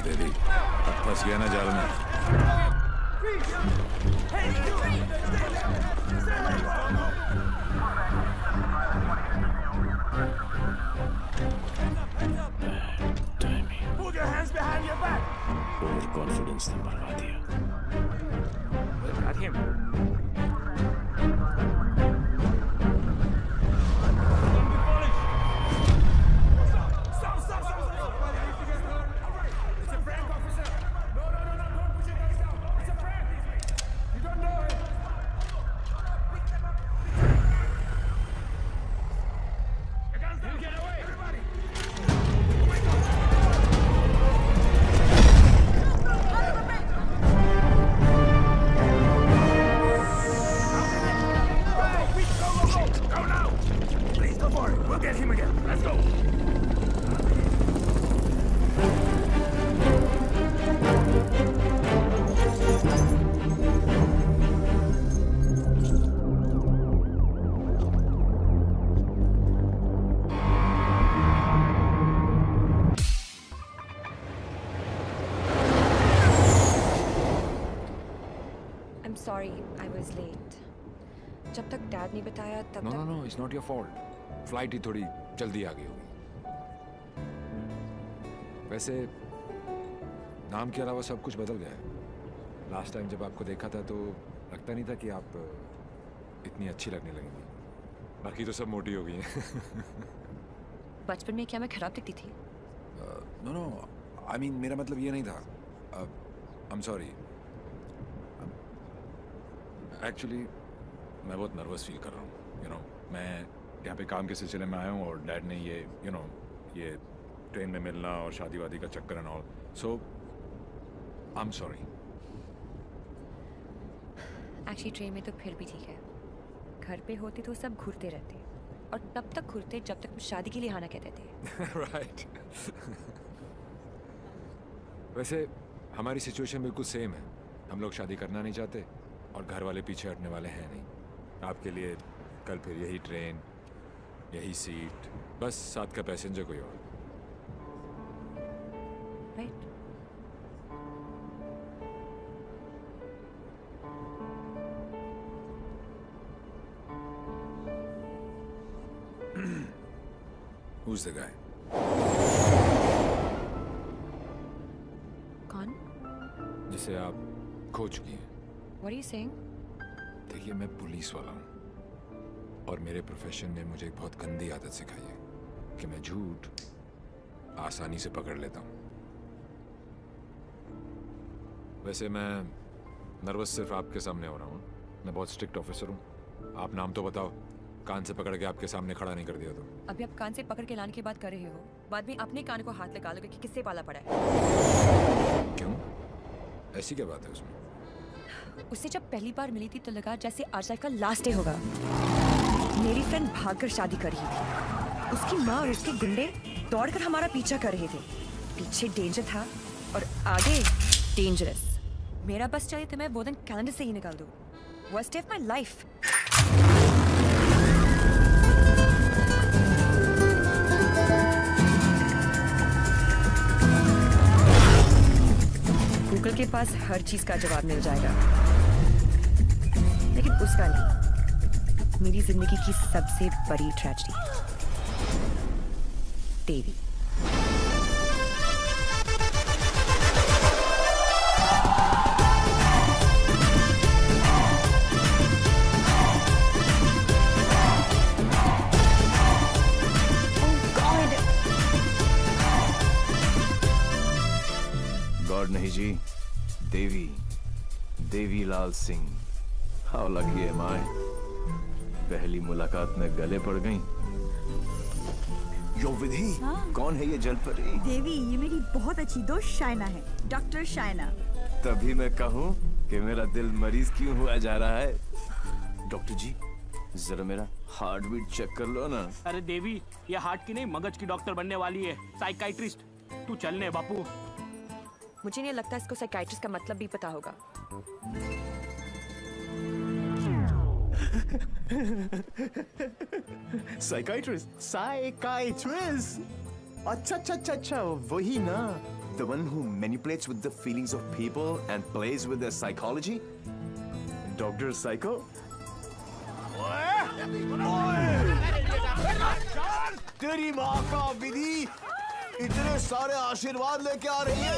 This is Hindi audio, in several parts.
दे दी, अब फंस गया ना जाल में। ओवर कॉन्फिडेंस ने मरवा दिया। Sorry, I was late. जब तक डैड नहीं बताया तब नो तक no no, it's not your fault. Flight ही थोड़ी जल्दी आ गई होगी। वैसे नाम के अलावा सब कुछ बदल गया है। लास्ट टाइम जब आपको देखा था तो लगता नहीं था कि आप इतनी अच्छी लगने लगेंगी। बाकी तो सब मोटी हो गई हैं। बचपन में क्या मैं खराब दिखती थी? नो नो, आई मीन मेरा मतलब ये नहीं था। I am sorry. एक्चुअली मैं बहुत नर्वस फील कर रहा हूँ। यू नो, मैं यहाँ पे काम के सिलसिले में आया हूँ और डैड ने ये ये ट्रेन में मिलना और शादी वादी का चक्कर and all, so I am sorry. Actually train में तो फिर भी ठीक है। घर पे होते तो सब घूरते रहते और तब तक घूरते जब तक शादी के लिए हाँ ना कहते थे। राइट। वैसे हमारी सिचुएशन बिल्कुल सेम है। हम लोग शादी करना नहीं चाहते और घर वाले पीछे हटने वाले हैं नहीं। आपके लिए कल फिर यही ट्रेन, यही सीट, बस साथ का पैसेंजर कोई और। राइट? Who's the guy? कौन? जिसे आप खो चुकी हैं। What are you saying? देखिए, मैं पुलिस वाला हूँ और मेरे प्रोफेशन ने मुझे एक बहुत गंदी आदत सिखाई है कि मैं झूठ आसानी से पकड़ लेता हूँ। वैसे मैं नर्वस सिर्फ आपके सामने हो रहा हूँ। मैं बहुत स्ट्रिक्ट ऑफिसर हूँ। आप नाम तो बताओ, कान से पकड़ के आपके सामने खड़ा नहीं कर दिया तो। अभी आप कान से पकड़ के लाने की बात कर रहे हो, बाद में अपने कान को हाथ लगा लोगे कि किससे पाला पड़ा है। क्यों? ऐसी क्या बात है उसमें? उससे जब पहली बार मिली थी तो लगा जैसे आज लाइफ का लास्ट डे होगा। मेरी फ्रेंड भागकर शादी कर रही थी। उसकी माँ और उसके गुंडे दौड़कर हमारा पीछा कर रहे थे। पीछे डेंजर था और आगे डेंजरस। मेरा बस चाहिए तो मैं वो दिन कैलेंडर से ही निकाल दूँ। Worst day of my life. Google के पास हर चीज का जवाब मिल जाएगा, लेकिन उसका नहीं। मेरी जिंदगी की सबसे बड़ी ट्रेजेडी, देवी। गॉड नहीं जी, Devi Lal Singh. How lucky M आई। पहली मुलाकात में गले पड़ गई। यो विधि, कौन है ये जलपरी? देवी, ये मेरी बहुत अच्छी दोस्त शायना है, डॉक्टर शायना। तभी मैं कहूँ कि मेरा दिल मरीज क्यों हुआ जा रहा है। डॉक्टर जी, जरा मेरा हार्ट बीट चेक कर लो ना। अरे देवी, ये हार्ट की नहीं मगज की डॉक्टर बनने वाली है, साइकाइट्रिस्ट। तू चलने बापू। मुझे नहीं लगता इसको साइकाइट्रिस्ट का मतलब भी पता होगा। साइकाइट्रिस्ट? अच्छा, वही ना। The one who manipulates with the feelings of people and plays with their psychology? Dr. Psycho? तेरी माँ का विधि इतने सारे आशीर्वाद लेके आ रही है।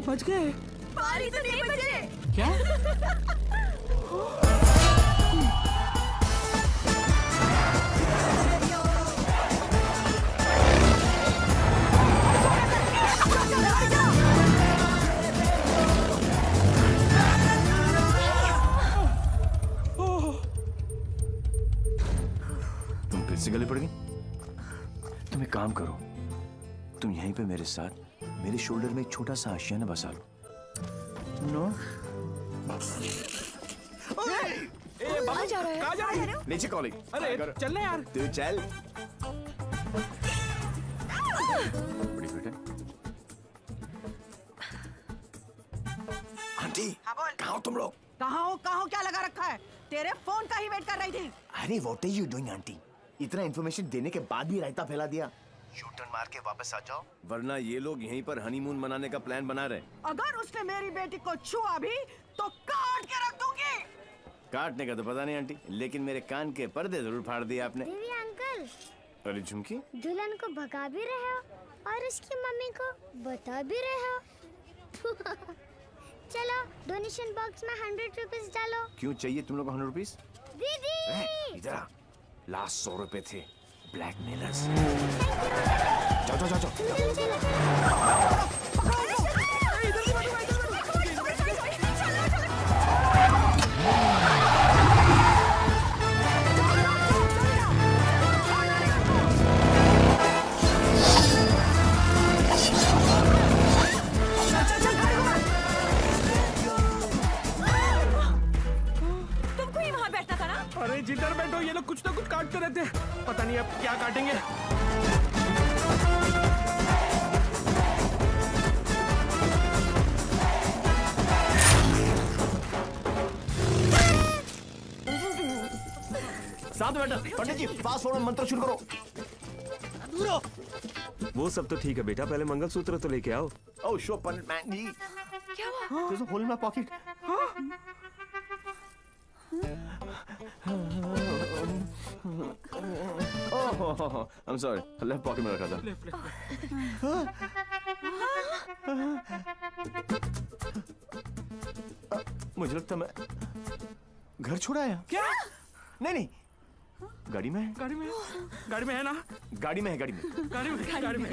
बच गए। पारी तो नहीं बचे। क्या? तुम फिर से गले पड़ गई? तुम एक काम करो, तुम यहीं पे मेरे साथ मेरे शोल्डर में एक छोटा सा आशियाना बसा लो। नो? कहाँ जा रहा है? कहाँ जा रहे हो? नीचे कॉलिंग। अरे चलना यार। तू चल। बड़ी बेटे। आंटी, कहाँ हो तुम लोग? कहाँ हो क्या लगा रखा है? तेरे फोन का ही वेट कर रही थी। अरे what are you doing aunty? इतना इन्फॉर्मेशन देने के बाद भी रायता फैला दिया। शूटर्न मार के वापस आ जाओ, वरना ये लोग यहीं पर हनीमून मनाने का प्लान बना रहे। अगर उसने मेरी बेटी को छुआ भी तो काट के रख दूंगी। काटने का तो पता नहीं आंटी, लेकिन मेरे कान के पर्दे जरूर फाड़ दिए आपने। देवी अंकल, अरे झुमकी, दुल्हन को भगा भी रहे हो और उसकी मम्मी को बता भी रहे हो। चलो डोनेशन बॉक्स में 100 रुपीस डालो। क्यों चाहिए तुम लोग को 100 रुपीस? दीदी इधर आ, लास्ट 100 रुपए थे ब्लैकमेलर्स। जाओ जाओ जाओ जाओ। तुमको ही वहाँ बैठना था ना? अरे जिधर बैठो ये लोग कुछ ना कुछ काटते रहते हैं। पता नहीं अब क्या काटेंगे। साथ बैठो पंडित जी, फास्ट फॉरवर्ड मंत्र शुरू करो। वो सब तो ठीक है बेटा, पहले मंगलसूत्र तो लेके आओ। ओह शो पंडित मैन जी, क्या हुआ? there's a hole in my pocket. Oh, I'm sorry, left pocket में रखा था। मुझे लगता मैं घर छोड़ाया। क्या? नहीं नहीं, गाड़ी में है। गाड़ी में है ना? गाड़ी में है, गाड़ी में। गाड़ी में।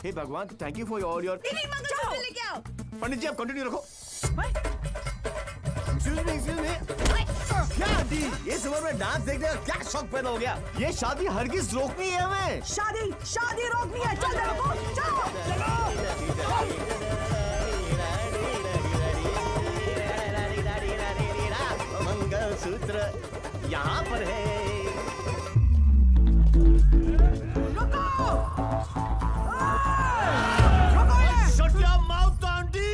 हे भगवान, thank you for all your. Mangalsutra लेके आओ। पंडित जी आप कंटिन्यू रखो। Excuse me. क्या आंटी, इस उम्र में डांस देखने का क्या शौक पैदा हो गया? ये शादी हरगिज रोकनी है हमें। शादी रोकनी है। चल चलो। मंगलसूत्र यहाँ पर है। Shut your mouth, aunty.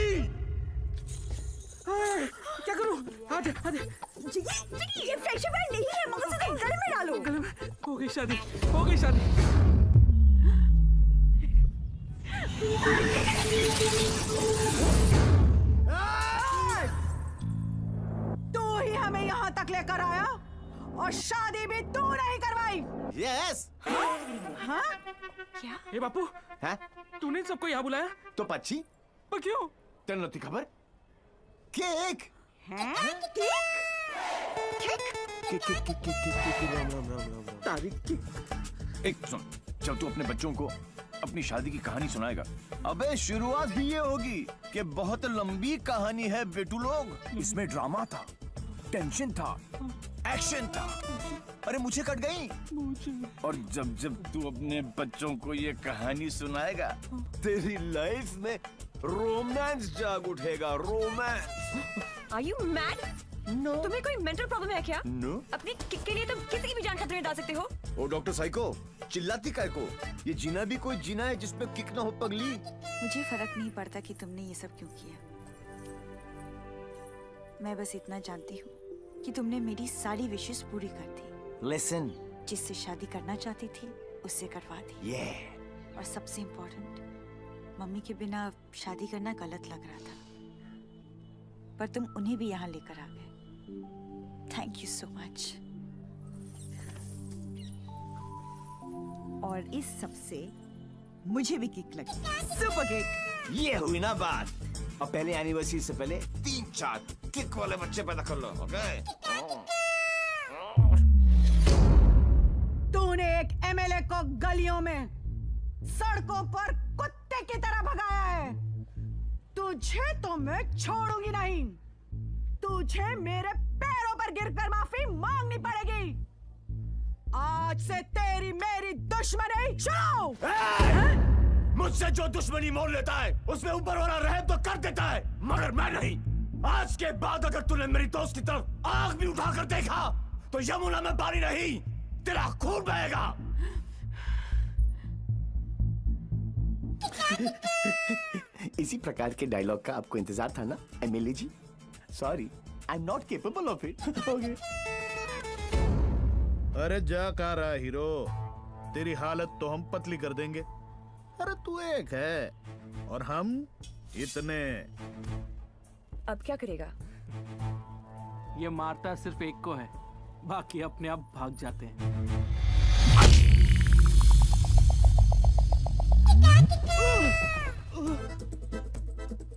क्या करूं? आधे ये फ्रेंडशिप बैंड नहीं है, मंगलसूत्र गले में डालो। गले में। हो गई शादी। तू ही हमें यहाँ तक लेकर आया और शादी भी तू नहीं करवाई। Yes. हाँ? क्या? ए बापू, हैं? तूने सबको यहाँ बुलाया? तो पक्षी पर क्यों? तेरे नती खबर? केक। हैं? तारीख की। एक सुन, जब तू अपने बच्चों को अपनी शादी की कहानी सुनाएगा, अबे शुरुआत ही ये होगी कि बहुत लंबी कहानी है बेटू लोग, इसमें ड्रामा था, टेंशन था, एक्शन था। अरे मुझे कट गई। और जब जब तू अपने बच्चों को ये कहानी सुनाएगा, तेरी लाइफ में रोमांस जाग उठेगा, romance. Are you mad? No तुम्हें कोई मेंटल प्रॉब्लम है क्या? नो। अपनी किक के लिए तुम किसी की भी जान खतरे में डाल सकते हो। ओ डॉक्टर साइको, चिल्लाती काय को? ये जीना भी कोई जीना है जिसमें किक ना हो पगली। मुझे फर्क नहीं पड़ता कि तुमने ये सब क्यों किया। मैं बस इतना जानती हूँ कि तुमने मेरी सारी विशेष पूरी कर दी। लिसन, जिससे शादी करना चाहती थी उससे करवा दी। ये और सबसे इम्पोर्टेंट, मम्मी के बिना शादी करना गलत लग रहा था, पर तुम उन्हें भी यहाँ लेकर आ गए। Thank you so much. और इस सब से मुझे भी किक लगी, सुपर किक। ये हुई ना बात। अब पहले एनिवर्सरी से पहले 3-4 किक वाले बच्चे पैदा कर लो, ओके? तूने एक एमएलए को गलियों में, सड़कों पर कुत्ते की तरह भगाया है। तुझे तो मैं छोड़ूंगी नहीं। तुझे मेरे पैरों पर गिरकर माफी मांगनी पड़ेगी। आज से तेरी मेरी दुश्मनी शुरू। मुझसे जो दुश्मनी मोल लेता है उसमें ऊपर वाला रहम तो कर देता है, मगर मैं नहीं। आज के बाद अगर तूने मेरी दोस्त की तरफ आंख भी उठाकर देखा तो यमुना में पानी नहीं, तेरा खून बहेगा। इसी प्रकार के डायलॉग का आपको इंतजार था ना MLA ji? Sorry, I am not capable of it. Okay. अरे जा कहाँ रहा हीरो, तेरी हालत तो हम पतली कर देंगे। अरे तू एक है और हम इतने। अब क्या करेगा? ये मारता सिर्फ एक को है, बाकी अपने आप भाग जाते हैं।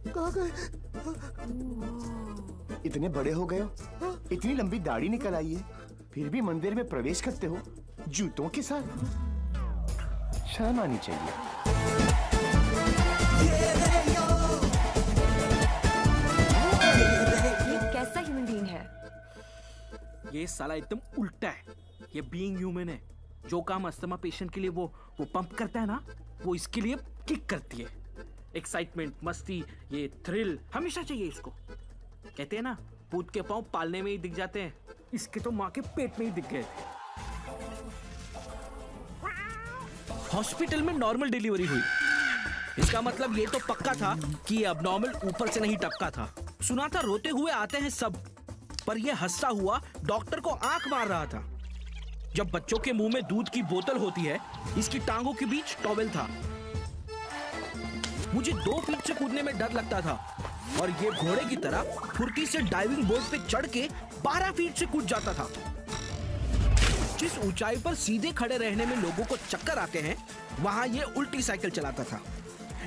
कहाँ गए? इतने बड़े हो गए हो, इतनी लंबी दाढ़ी निकल आई है, फिर भी मंदिर में प्रवेश करते हो जूतों के साथ। शर्म आनी चाहिए। ये कैसा ह्यूमन बीइंग है? ये साला एकदम उल्टा है। ये बीइंग ह्यूमन है। जो काम अस्थमा पेशेंट के लिए वो पंप करता है ना, वो इसके लिए किक करती है। एक्साइटमेंट, मस्ती, ये थ्रिल हमेशा चाहिए इसको। कहते हैं ना, पूत के पांव पालने में ही दिख जाते हैं, इसके तो माँ के पेट में ही दिख गए थे। हॉस्पिटल में नॉर्मल डिलीवरी हुई, इसका मतलब ये तो पक्का था कि ये अबनॉर्मल ऊपर से नहीं टपका था। सुना था रोते हुए आते हैं सब, पर ये हंसता हुआ डॉक्टर को आंख मार रहा था। जब बच्चों के मुंह में दूध की बोतल होती है, इसकी टांगों के बीच टॉवेल था। मुझे 2 फीट से कूदने में डर लगता था और ये घोड़े की तरह फुर्ती से डाइविंग बोर्ड पे चढ़ के 12 फीट से कूद जाता था। जिस ऊंचाई पर सीधे खड़े रहने में लोगों को चक्कर आते हैं, वहां ये उल्टी साइकिल चलाता था।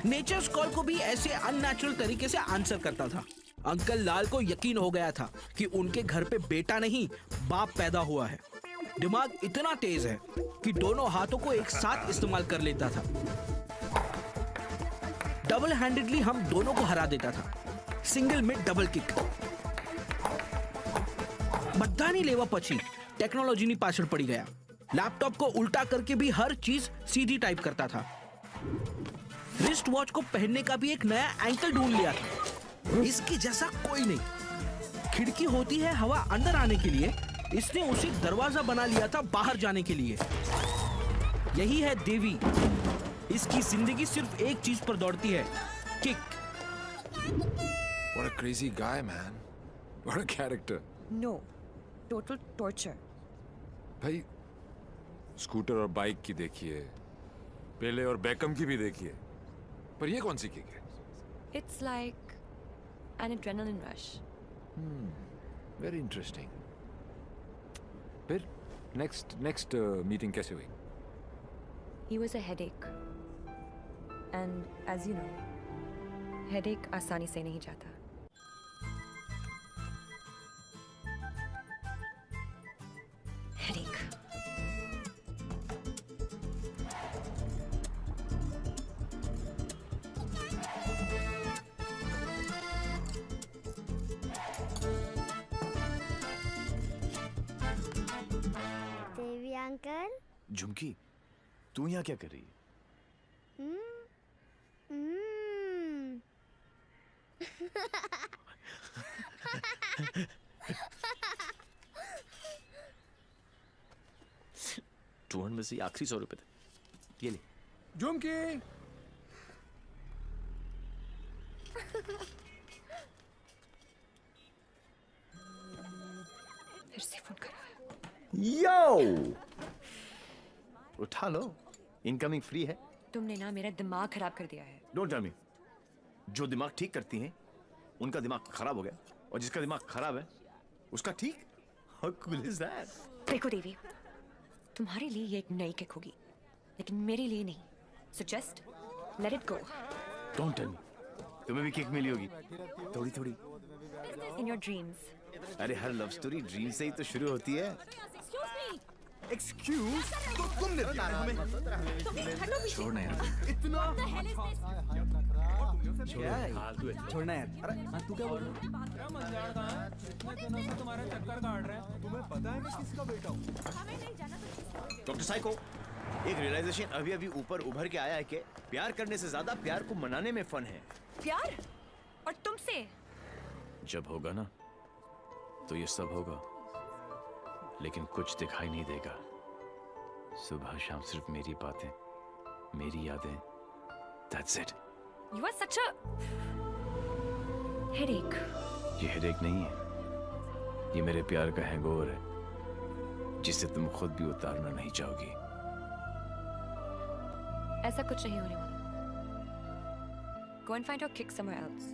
नेचर्स कॉल को भी ऐसे अननेचुरल तरीके से आंसर करता था। अंकल लाल को यकीन हो गया था कि उनके घर पे बेटा नहीं बाप पैदा हुआ है। दिमाग इतना तेज है कि दोनों हाथों को एक साथ इस्तेमाल कर लेता था। डबल हैंडेडली हम दोनों को हरा देता था, सिंगल में डबल किक। बद्धानी लेवा पची टेक्नोलॉजी नहीं पाछड़ पड़ी गया। लैपटॉप को उल्टा करके भी हर चीज सीधी टाइप करता था। रिस्ट वॉच को पहनने का भी एक नया एंकल ढूंढ लिया था, इसके जैसा कोई नहीं। खिड़की होती है हवा अंदर आने के लिए, इसने उसे दरवाजा बना लिया था बाहर जाने के लिए। यही है देवी, इसकी जिंदगी सिर्फ एक चीज पर दौड़ती है, kick. What a crazy guy, man. What a character. No, total torture. भाई, स्कूटर और बाइक की देखिए, पेले और बेकम की भी देखिए, पर ये कौन सी किक है? It's like an adrenaline rush. Very interesting. फिर next meeting कैसे हुई? He was a headache. And as you know, headache आसानी से नहीं जाता। Headache. अंकल। झुमकी, तू यहाँ क्या कर रही है? टूहन में से आखिरी 100 रुपए थे, ये ले। झुमकी, फिर से फोन करा। यो, उठा लो, इनकमिंग फ्री है। तुमने ना मेरा दिमाग खराब कर दिया है। Don't tell me. जो दिमाग ठीक करती हैं उनका दिमाग खराब हो गया, और जिसका दिमाग खराब है उसका ठीक। How cool is that? देखो देवी, तुम्हारे लिए ये एक नई किक होगी, लेकिन मेरे लिए नहीं। So just let it go. Don't tell me. तुम्हें भी किक मिली होगी, थोड़ी थोड़ी। In your dreams. अरे हर लव स्टोरी ड्रीम से ही तो शुरू होती है। एक्सक्यूज, तो तुमने दिया हमें। छोड़ना यार। छोड़ना यार। अरे हाँ, तू क्या बोल रहा है? डॉक्टर साइको, एक रियलाइजेशन अभी अभी ऊपर उभर के आया है कि प्यार करने से ज्यादा प्यार को मनाने में फन है। प्यार? और तुमसे? जब होगा ना तो ये सब होगा, लेकिन कुछ दिखाई नहीं देगा। सुबह शाम सिर्फ मेरी बातें, मेरी यादें। That's it. You are such a headache. ये हेडेक नहीं है, ये मेरे प्यार का हैंगओवर है, जिसे तुम खुद भी उतारना नहीं चाहोगी। ऐसा कुछ नहीं होने वाला। Go and find your kick somewhere else.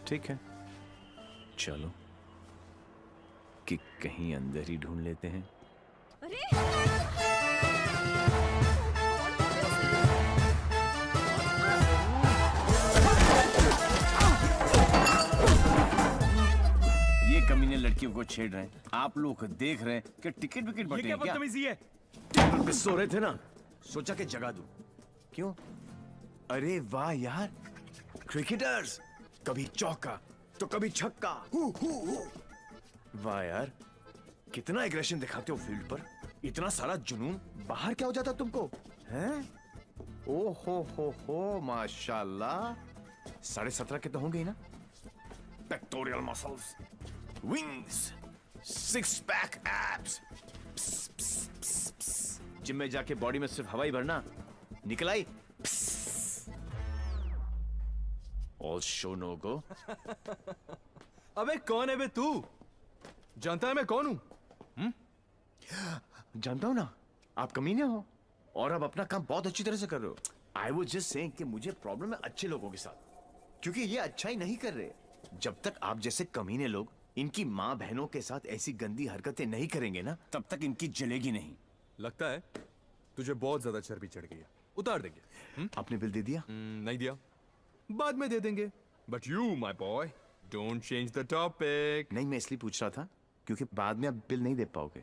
ठीक है, चलो किक कहीं अंदर ही ढूंढ लेते हैं। ये कमीने लड़कियों को छेड़ रहे हैं, आप लोग देख रहे हैं कि टिकट विकेट बटे हैं क्या? टेबल पे सो रहे थे ना, सोचा कि जगा दूं। क्यों? अरे वाह यार, क्रिकेटर्स, कभी चौका तो कभी छक्का। वाह यार, कितना एग्रेशन दिखाते हो फील्ड पर, इतना सारा जुनून। बाहर क्या हो जाता तुमको, हैं? ओ हो, माशाल्लाह। 17.5 के तो होंगे ही ना? Pectoral muscles, wings, 6 pack abs. Gym में जाके बॉडी में सिर्फ हवा ही भरना, निकल आई। All show no go. अबे कौन है बे तू? जानता है मैं कौन हूं? जानता हूं ना, आप कमीने हो और आप अपना काम बहुत अच्छी तरह से कर रहे हो। I was just saying कि मुझे प्रॉब्लम है अच्छे लोगों के साथ, क्योंकि ये अच्छा ही नहीं कर रहे। जब तक आप जैसे कमीने लोग इनकी माँ बहनों के साथ ऐसी गंदी हरकतें नहीं करेंगे ना, तब तक इनकी जलेगी नहीं। लगता है तुझे बहुत ज्यादा चर्बी चढ़ गई है, उतार देंगे। आपने बिल दे दिया? नहीं दिया, बाद में दे देंगे। But you my boy, don't change the topic. नहीं, मैं इसलिए पूछ रहा था क्योंकि बाद में आप बिल नहीं दे पाओगे।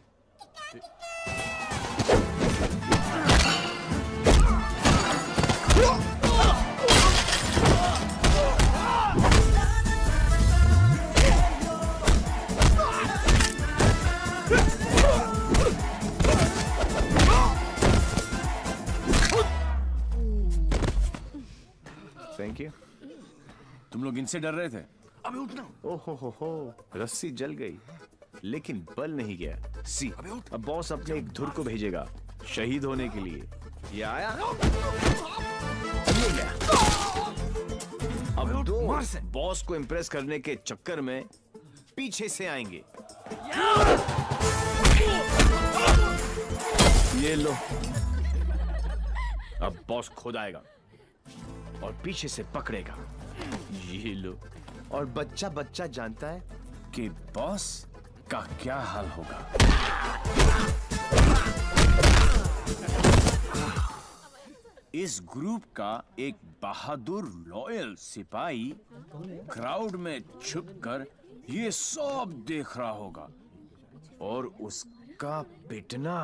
Thank you. तुम लोग इनसे डर रहे थे? अबे उठना। ओहो हो, रस्सी जल गई लेकिन बल नहीं गया। सी, अब बॉस अपने एक धुर को भेजेगा शहीद होने के लिए। ये आया, ये गया। अब दो बॉस को इम्प्रेस करने के चक्कर में पीछे से आएंगे। ये लो, अब बॉस खुद आएगा और पीछे से पकड़ेगा। ये लो, और बच्चा बच्चा जानता है कि बॉस का क्या हाल होगा। इस ग्रुप का एक बहादुर लॉयल सिपाही क्राउड में छुपकर ये सब देख रहा होगा और उसका पिटना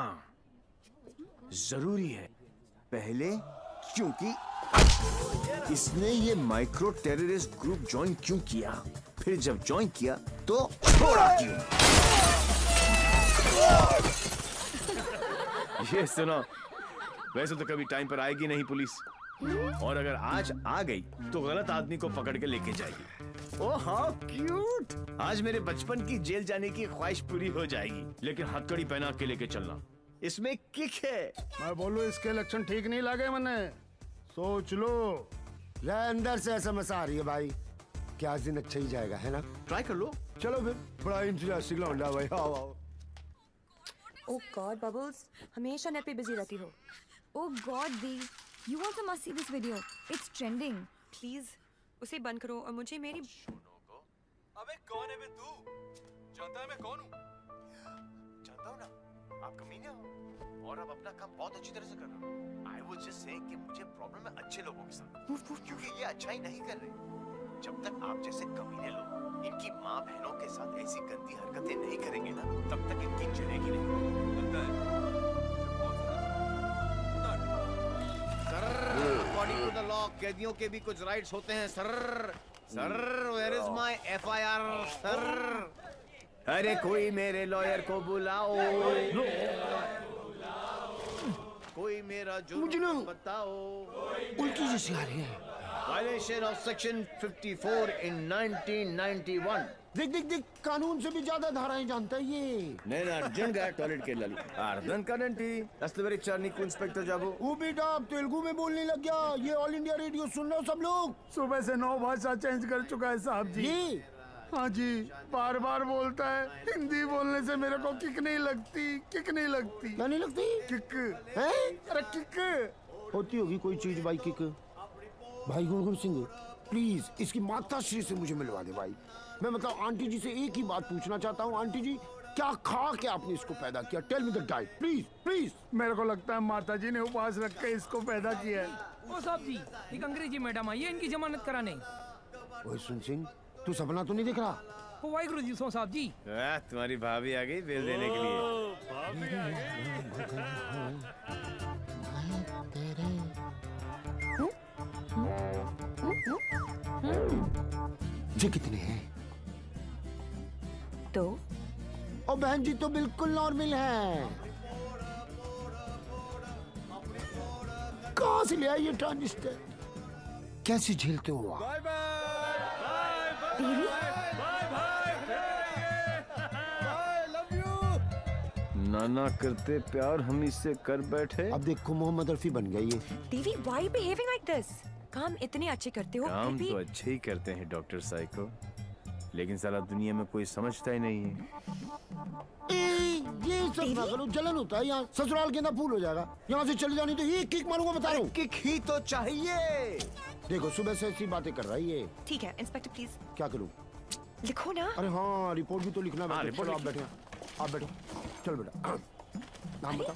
जरूरी है। पहले क्योंकि इसने ये माइक्रो टेररिस्ट ग्रुप ज्वाइन क्यों किया, फिर जब ज्वाइन किया तो छोड़ा क्यों। ये सुनो, वैसे तो कभी टाइम पर आएगी नहीं पुलिस, और अगर आज आ गई तो गलत आदमी को पकड़ के लेके जाएगी। Oh how cute! आज मेरे बचपन की जेल जाने की ख्वाहिश पूरी हो जाएगी, लेकिन हथकड़ी पहना के लेके चलना, इसमें किक है। मैं बोलूं इसके लक्षण ठीक नहीं लगे मने, सोच लो। यार अंदर से SMS आ रही है भाई, क्या आज दिन अच्छा ही जाएगा, है ना? ट्राई कर लो। चलो फिर, बड़ा इंटरेस्टिंग लौंडा भाई, आओ आओ। ओह गॉड बबल्स, हमेशा नेट पे बिजी रहती हो। ओह गॉड दी, you also must see this video, it's trending. Please उसे बंद करो और मुझे मेरी। अबे कौन है बे तू? जानता है मैं कौन हूँ? जानता हूँ ना, आप कमीने हो और आप अपना काम बहुत अच्छी तरह से कर रहे हो। आई वाज जस्ट सेइंग कि मुझे प्रॉब्लम है अच्छे लोगों के साथ, क्योंकि ये अच्छा ही नहीं कर रहे। जब तक आप जैसे कमीने लोग इनकी माँ बहनों के साथ ऐसी गंदी हरकतें नहीं करेंगे ना, तब तक इनकी चलेगी नहीं। अकॉर्डिंग टू द लॉ कैदियों के भी कुछ राइट्स होते हैं sir. Sir where is my FIR sir? अरे कोई मेरे लॉयर को बुलाओ, कोई मेरा जुर्म बताओ। उल्टी जैसी आ रही है। Violation of Section 54 in 1991. देख देख देख, कानून से भी ज्यादा धाराएं जानता है ये। నేను అర్జున్గా టాయిలెట్ కి వెళ్ళాలి అర్థం కాదండి దస్తవరి చార్నికు ఇన్స్పెక్టర్ జాబు। वो बेटा आप तेलुगु में बोलने लग गया। ये ऑल इंडिया रेडियो सुन रहे हो सब लोग? सुबह से 9 भाषा चेंज कर चुका है साहब जी। ये हाँ जी, बार बार बोलता है। हिंदी बोलने से मेरे को किक नहीं लगती, किक नहीं लगती। क्या नहीं लगती? किक है? अरे किक होती होगी कोई चीज भाई किक। भाई गुणगुण सिंह प्लीज इसकी माता श्री से मुझे मिलवा दे भाई। मैं मतलब आंटी जी से एक ही बात पूछना चाहता हूँ। आंटी जी क्या खा के आपने इसको पैदा किया? Tell me the diet please please. मेरे को लगता है माता जी ने उपवास रख के इसको पैदा किया है। ओ साहब जी, एक अंग्रेजी मैडम आई है इनकी जमानत कराने। ओए सुन सिंह, तू सपना तो नहीं देख रहा? ओ वाहिगुरु जी, सो साहब जी। तुम्हारी भाभी आ गई बिल देने के लिए। ये कितने हैं? तो ओ बहन जी तो बिल्कुल नॉर्मल है। कहाँ से ले आई ये ट्रांजिस्टर? कैसे झेलते हो आप? नाना करते प्यार हम इससे कर बैठे। अब देखो मोहम्मद रफी बन गई है। देवी व्हाई बिहेविंग लाइक दिस? काम इतने अच्छे करते हो काम फिर भी। तो अच्छे ही करते हैं डॉक्टर साइको, लेकिन साला दुनिया में कोई समझता ही नहीं है। ये सब ना करो, जलन होता है यहाँ। ससुराल के अंदर फूल हो जाएगा। यहाँ से चली जानी तो ये किक मारूंगा, बता रहा हूँ। किक ही तो चाहिए। देखो सुबह से ऐसी बातें कर रही है। ठीक है इंस्पेक्टर प्लीज क्या करूँ? लिखो ना। अरे हाँ रिपोर्ट भी तो लिखना है। रिपोर्ट आप बैठे, आप बैठो। चल बेटा नाम बता।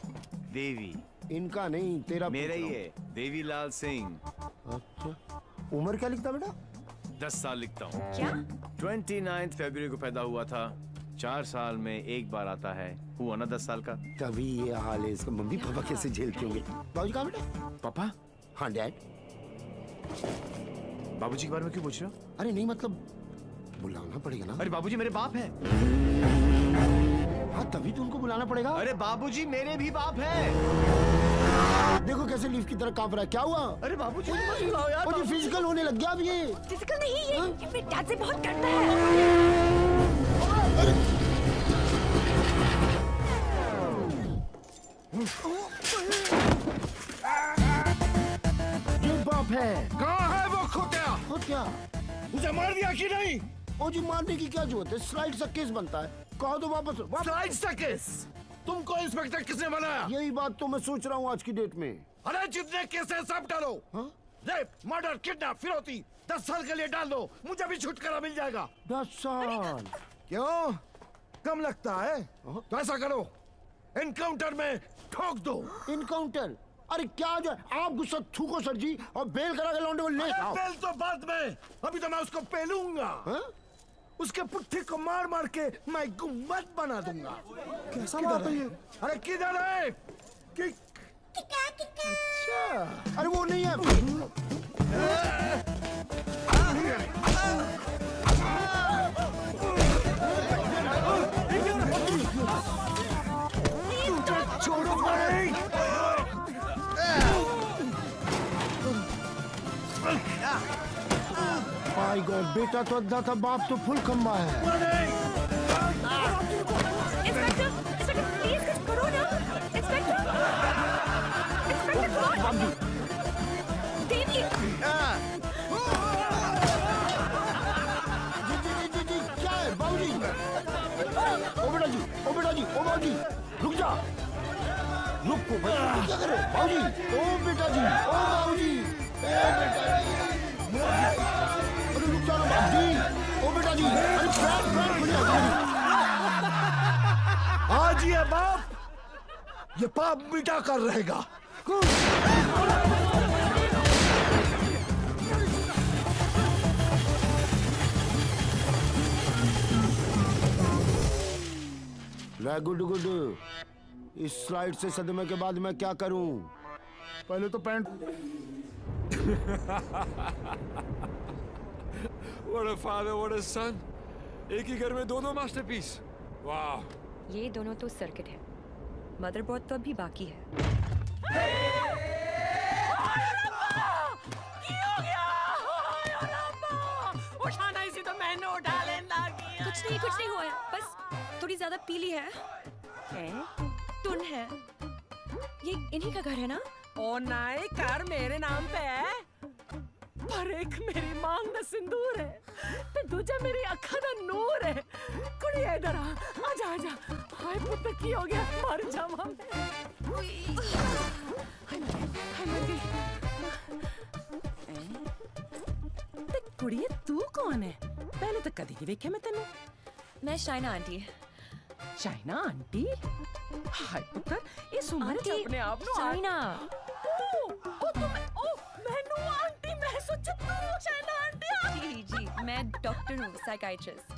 देवी। इनका नहीं तेरा। मेरा ही है, देवीलाल सिंह। अच्छा उम्र क्या लिखता बेटा? 10 साल लिखता हूँ। क्या? 29 फरवरी को पैदा हुआ था। 4 साल में एक बार आता है। हुआ ना 10 साल का। तभी ये हाल है इसका। मम्मी पापा कैसे झेलते होंगे? बाबूजी कहाँ बेटा? पापा? हाँ डैड। बाबूजी के बारे में क्यों पूछ रहे हो? अरे नहीं मतलब बुलाना पड़ेगा ना। अरे बाबूजी मेरे बाप हैं। हाँ तभी तो उनको बुलाना पड़ेगा। अरे बाबूजी मेरे भी बाप हैं। देखो कैसे लीफ की तरह कांप रहा है। क्या हुआ? अरे बाबूजी मत बुलाओ यार। और ये फिजिकल होने लग गया अब ये। फिजिकल नहीं, ये मेरे डैड से बहुत डरता है। ये बाप है। कहाँ है वो खोत्या? खोत्या उसे मार दिया कि नहीं? ओ जी मारने की क्या जरूरत है? स्लाइड सा केस बनता है। कहो तो वापस। स्लाइड सा केस? तुमको इंस्पेक्टर किसने बनाया? यही बात तो मैं सोच रहा हूँ आज की डेट में। अरे जितने केस है सब डालो। रेप, मर्डर, किडनैप, फिरौती 10 साल के लिए डाल दो। मुझे भी छुटकारा मिल जाएगा। 10 साल? क्यों कम लगता है? तो ऐसा करो, एनकाउंटर में ठोक दो। इनकाउंटर? अरे क्या जो आप गुस्सा थूको सर जी और बेल करा के लौंडे को ले आओ। बेल तो बाद में, अभी तो मैं उसको पेलूंगा। उसके पुट्ठे को मार मार के मैं गुम्बद बना दूंगा। कैसा बात है ये? अरे किधर है? अच्छा अरे वो नहीं है। बेटा तो अद्धा था, बाप तो फुल खम्बा है। इंस्पेक्टर, इंस्पेक्टर प्लीज कुछ करो ना। इंस्पेक्टर, इंस्पेक्टर देवी। जी, क्या है बाबूजी? ओ बेटा जी, ओ बेटा जी, ओ बाबूजी, रुक जा। रुको भाई, क्या करे बाबूजी? ओ बेटा जी, ओ बाबूजी, ए बेटा जी, अरे रुक जाओ ना बाबूजी। ओ बेटा जी, अरे पैर खुले आज ये बाप ये पाप मिटा कर रहेगा। Good good. इस स्लाइड से सदमे के बाद मैं क्या करूं? पहले तो pant. What a father, what a son. एक ही घर में दो मास्टरपीस। वाह। ये दोनों तो सर्किट है, मदरबोर्ड तो अभी बाकी है। उठाना इसी तो मैंने उठा लेना। कुछ नहीं हुआ है, बस थोड़ी ज्यादा पीली है। टुन है। ये इन्हीं का घर है ना? ओ नहीं, कार मेरे नाम पे है, पर एक मेरी मांग दा सिंदूर है, ते दूजा मेरी अखा दा नूर है। कुड़ी इधर आजा आजा। हाय पुत्र की हो गया, मर जावा मैं। ते कुड़िए तू कौन है? पहले तो कदी नहीं वेखे मैं तेनू। मैं शाइना आंटी। शाइना आंटी? हाय पुत्र, इस उम्र च अपने आप नु शाइना। मैनू आंटी, मैं सोचा तू शाइना आंटी। जी, मैं डॉक्टर हूँ, साइकाइट्रिस्ट।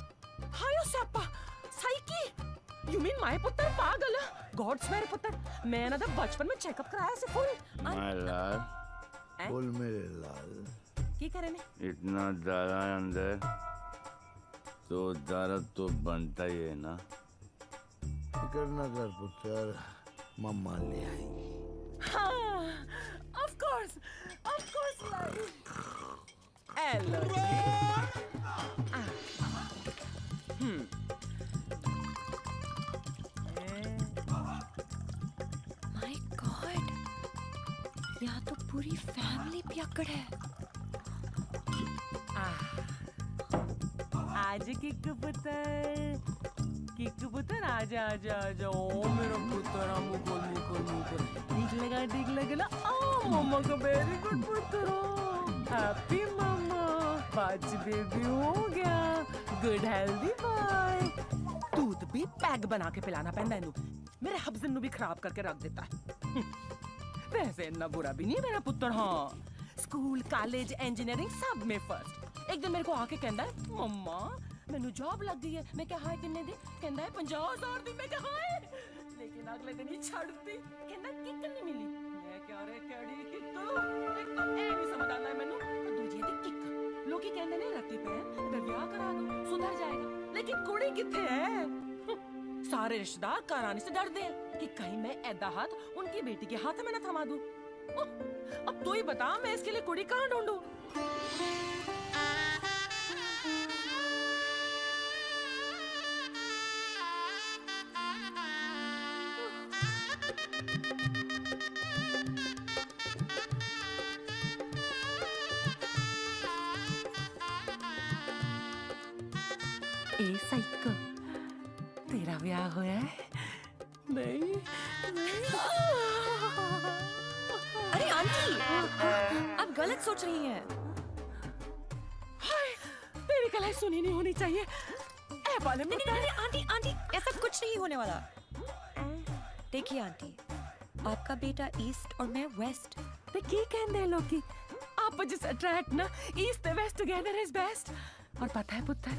हाय सप्पा, साइकी? यू मीन माय पुत्र पागल? गॉड्स मेरे पुत्र, मैं ना बचपन में चेकअप कराया से फुल। माय लाल, बोल मेरे लाल। की करे ने? इतना ज्यादा अंदर तो दर्द तो बनता ही है ना। फिकर न कर पुत्र, मम्मा ले आएंगी। हाँ, of course, लाडू। हेलो जी। माय गॉड, यहाँ तो पूरी फैमिली पियक्कड़ है। आज किक पुत्र आजा आजा आजा। ओ मेरा पुत्र, मुकुल। ठीक लगा ना। ओ मम्मा का वेरी गुड पुत्र। हैप्पी मम्मा, पांच बेबी हो गया। Good healthy boy. दूध भी पैग बना के पिलाना पैंदा है। मेरे हब्जन नु भी खराब करके रख देता है। वैसे इतना बुरा भी नहीं मेरा पुत्र। हाँ, स्कूल कॉलेज इंजीनियरिंग सब में फर्स्ट। एक दिन मेरे को आके कहता है, मम्मा मैनू जॉब लग गई है। मैं क्या हाय किन्ने दी? कहता है 50,000 दी। मैं क्या हाय, लेकिन अगले दिन ही छड़ दी। कहता किक नहीं मिली। मैं क्या रे केड़ी किक? एक तो ए नहीं समझ आता है मैनू। दूजी दी किक। लोकी कहंदे ने रत्ती पैन ते ब्याह करा दो, सुधर जाएगा। लेकिन कुड़ी किथे है? सारे रिश्तेदार घर आने से डरते हैं कि कहीं मैं ऐदा हाथ उनकी बेटी के हाथ में न थमा दूं। अब तू ही बता, मैं इसके लिए कुड़ी कहाँ ढूंढूं? ए साइको, तेरा ब्याह हुआ है? नहीं। अरे आंटी, आप गलत सोच रही हैं। हाय, तेरी कलाई सुनी नहीं होनी चाहिए। ए बाले में नहीं, आंटी, ऐसा कुछ नहीं होने वाला। देखिए आंटी, आपका बेटा ईस्ट और मैं वेस्ट। ते की कहंदे लोग की आपस अट्रैक्ट ना, ईस्ट ते वेस्ट टुगेदर इज बेस्ट। और पता है पुत्र,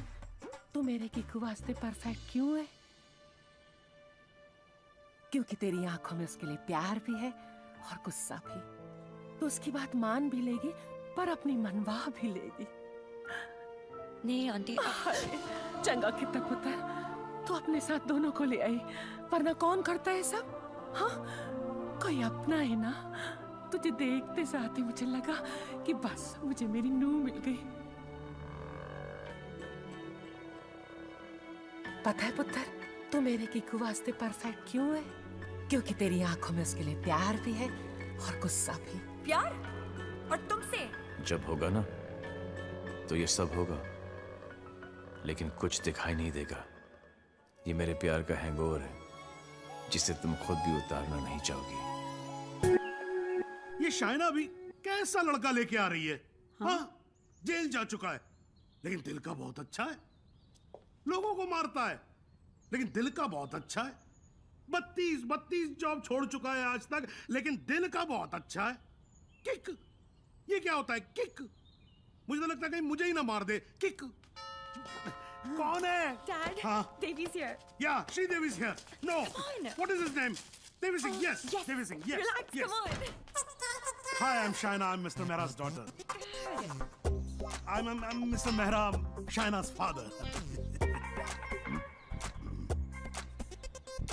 तू मेरे किकू वास्ते परफेक्ट क्यों है? क्योंकि तेरी आंखों में उसके लिए प्यार भी है और गुस्सा भी। तो उसकी बात मान भी लेगी, पर अपनी मनवा भी लेगी। नहीं आंटी, चंगा कितना पुत्र, तू अपने साथ दोनों को ले आई, वरना कौन करता है सब? हाँ, कोई अपना है ना। तुझे देखते साथ ही मुझे लगा कि बस मुझे मेरी नूह मिल गई। पता है पुत्र, तू मेरे किकू वास्ते परफेक्ट क्यों है? क्योंकि तेरी आंखों में उसके लिए प्यार भी है और गुस्सा भी। प्यार? और तुमसे? जब होगा ना तो ये सब होगा, लेकिन कुछ दिखाई नहीं देगा। ये मेरे प्यार का हैंगओवर है जिसे तुम खुद भी उतारना नहीं चाहोगी। ये शाइना भी कैसा लड़का लेके आ रही है? हाँ, जेल जा चुका है लेकिन दिल का बहुत अच्छा है। लोगों को मारता है लेकिन दिल का बहुत अच्छा है। 32 जॉब छोड़ चुका है आज तक, लेकिन दिल का बहुत अच्छा है। किक, ये क्या होता है किक? मुझे तो लगता है कहीं मुझे ही ना मार दे। किक कौन है? Dad, हाँ? Devi's here. Yeah, Devi's here. No. Come on. What is his name? Devi Singh. Yes. Yes. Devi Singh. Yes. Relax, yes. come on. Hi, I'm Shaina. I'm Mr. Mehra's daughter. I'm Mr. Mehra, Shaina's father.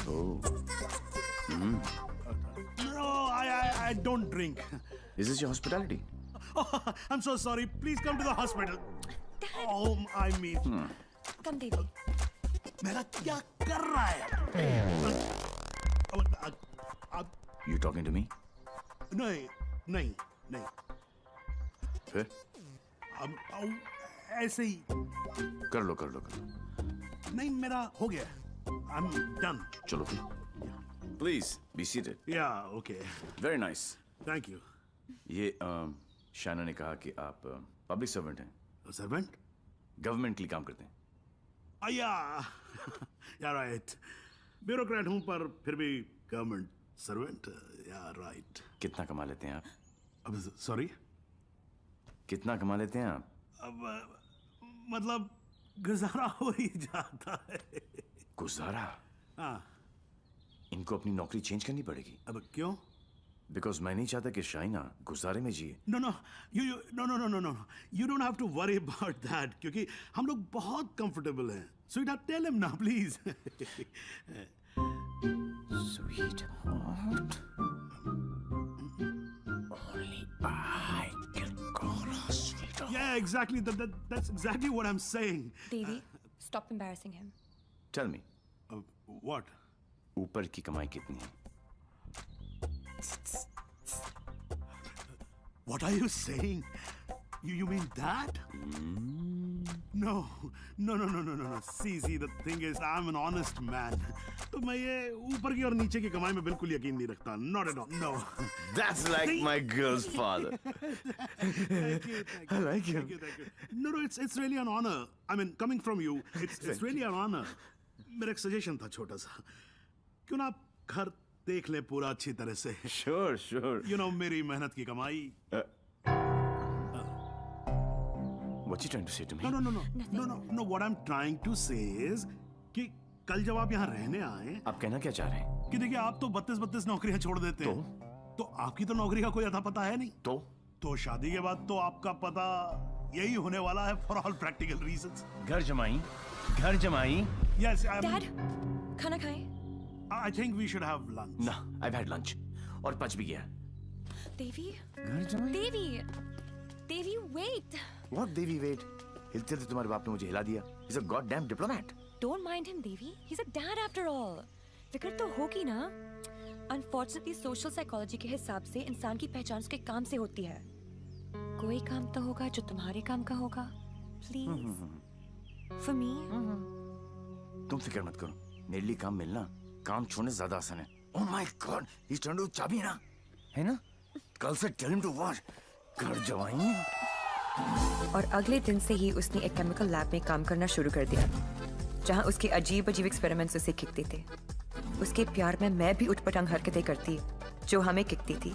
Oh. No, I don't drink. Is this your hospitality? Oh, I'm so sorry. Please come to the hospital. Oh, I mean. Come, Devi. मेरा क्या कर रहा है? You talking to me? नहीं. फिर? ऐसे ही. कर लो. नहीं, मेरा हो गया. I'm done. चलो फिर. Please be seated. Yeah, okay. Very nice. Thank you. ये शाइना ने कहा कि आप पब्लिक सर्वेंट हैं. सर्वेंट? गवर्नमेंट के लिए काम करते हैं. Yeah, right. ब्यूरोक्रेट हूँ पर फिर भी गवर्नमेंट सर्वेंट. Yeah, right. कितना कमा लेते हैं आप? अब सॉरी? कितना कमा लेते हैं आप? अब मतलब गुजारा हो ही जाता है. गुजारा? हाँ. इनको अपनी नौकरी चेंज करनी पड़ेगी. अब क्यों? Because मैं नहीं चाहता कि शाइना गुजारे में जिए. No. You don't have to worry about that. क्योंकि हम लोग बहुत comfortable हैं. Sweetheart, tell him now, please. Sweetheart. Only I can call her sweetheart. Yeah, exactly. That's exactly what I'm saying. Devi, stop embarrassing him. Tell me. What? ऊपर की कमाई कितनी है? What are you saying? You mean that? No. See, the thing is, I'm an honest man. तो मैं ये ऊपर की और नीचे की कमाई में बिल्कुल यकीन नहीं रखता. Not at all. No. That's like my girl's father. Thank you. I like him. Thank you. No, it's really an honor. I mean, coming from you, it's really an honor. मेरा एक सजेशन था छोटा सा. क्यों ना आप घर देख ले पूरा अच्छी तरह से. Sure. You know, मेरी मेहनत की कमाई. What you trying to say to me? No. What I'm trying to say is कि कल जब आप यहाँ रहने आए. आप कहना क्या चाह रहे हैं? कि देखिए, आप तो 32 नौकरियां छोड़ देते हैं. तो आपकी तो नौकरी का कोई अता पता है नहीं. तो शादी के बाद तो आपका पता यही होने वाला है for all practical reasons. घर जमाई. Yes. Dad, खाना खाएं? I think we should have lunch. No, I've had lunch. और पच भी गया. Devi? घर जमाई? Devi, wait. What Devi, wait? हिलते थे तुम्हारे बाप ने मुझे हिला दिया. He's a goddamn diplomat. Don't mind him, Devi. He's a dad after all. फिक्र तो होगी ना. Unfortunately, social psychology के हिसाब से इंसान की पहचान उसके काम से होती है. कोई काम तो होगा जो तुम्हारे काम का होगा. Please. For me. तुम फिक्र मत करो. मेरे लिए काम मिलना काम छोड़ने ज्यादा आसान है. Oh my God, he's trying to चाबी ना, है ना? कल से tell him to what? घर जवाई. और अगले दिन से ही उसने एक केमिकल लैब में काम करना शुरू कर दिया, जहां उसके अजीब एक्सपेरिमेंट्स उसे किकते थे. उसके प्यार में मैं भी उठपटांग हरकतें करती जो हमें किकती थी.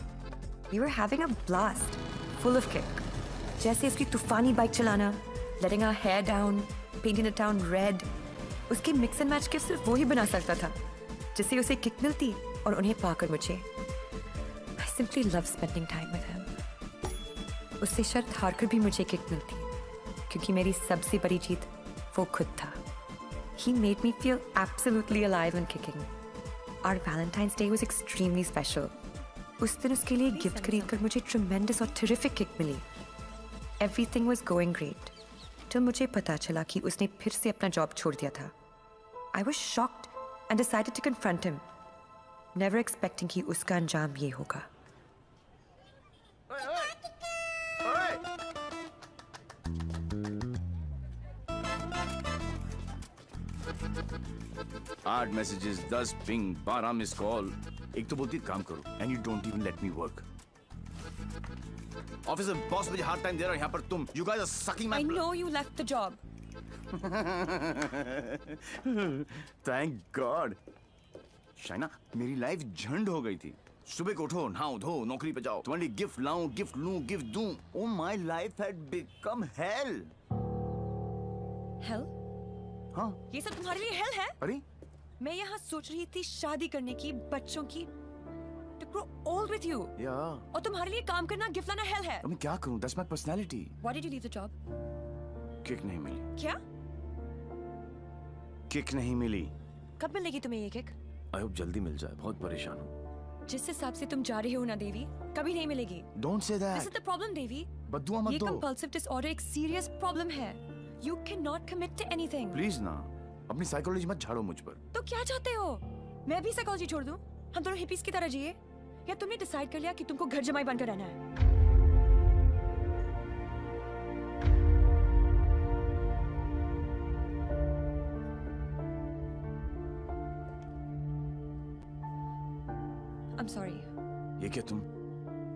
We were having a blast, full of kick. जैसे उसकी तूफानी बाइक चलाना, letting our hair down, painting the town red. उसके मिक्स एंड मैच के सिर्फ वो ही बना सकता था, जिससे उसे किक मिलती और उन्हें पाकर मुझे. I simply love spending time with him. उससे शर्त हारकर भी मुझे किक मिलती, क्योंकि मेरी सबसे बड़ी जीत वो खुद था. He made me feel absolutely alive and kicking. Our Valentine's Day was extremely special. उस दिन उसके लिए गिफ्ट खरीदकर मुझे tremendous और terrific किक मिली. Everything was going great. जब मुझे पता चला कि उसने फिर से अपना जॉब छोड़ दिया था. I was shocked and decided to confront him, never expecting कि उसका अंजाम ये होगा. आठ मैसेजेस, 10 पिंग, 12 मिस कॉल. एक तो बोलती काम करो and you don't even let me work. Officer boss मुझे हार्ड टाइम दे रहा है, यहाँ पर तुम you guys are sucking my I know you left the job. Thank God. Shaina, मेरी लाइफ झंड हो गई थी. सुबह को उठो, नहाओ धो, नौकरी पे जाओ, तुम्हारे गिफ्ट लाऊं, गिफ्ट लूं, गिफ्ट दूं. Oh my life had become hell. Hell? हाँ. ये सब तुम्हारे लिए hell है? अरे? मैं यहाँ सोच रही थी शादी करने की, बच्चों की, to grow old with you. Yeah. और तुम्हारे लिए काम करना, गिफ्ट लाना hell है. अब मैं क्या करूं? That's my personality. Why did you leave the job? Kick नहीं मिली. क्या? किक नहीं मिली. कब मिलेगी तुम्हें ये किक? I hope जल्दी मिल जाए. बहुत परेशान हूँ. जिस हिसाब से तुम जा रहे हो ना देवी, कभी नहीं मिलेगी. Don't say that. This is the problem, देवी. बद्दुआ मत ये दो. compulsive disorder एक serious problem है. You cannot commit to anything. Please ना. अपनी साइकोलॉजी मत झाड़ो मुझ पर. तो क्या चाहते हो? मैं भी साइकोलॉजी छोड़ दूं? हम दोनों हिपीज की तरह जिए? या तुमने डिसाइड कर लिया कि तुमको घर जमाई बनकर रहना है? I'm sorry. ये क्या तुम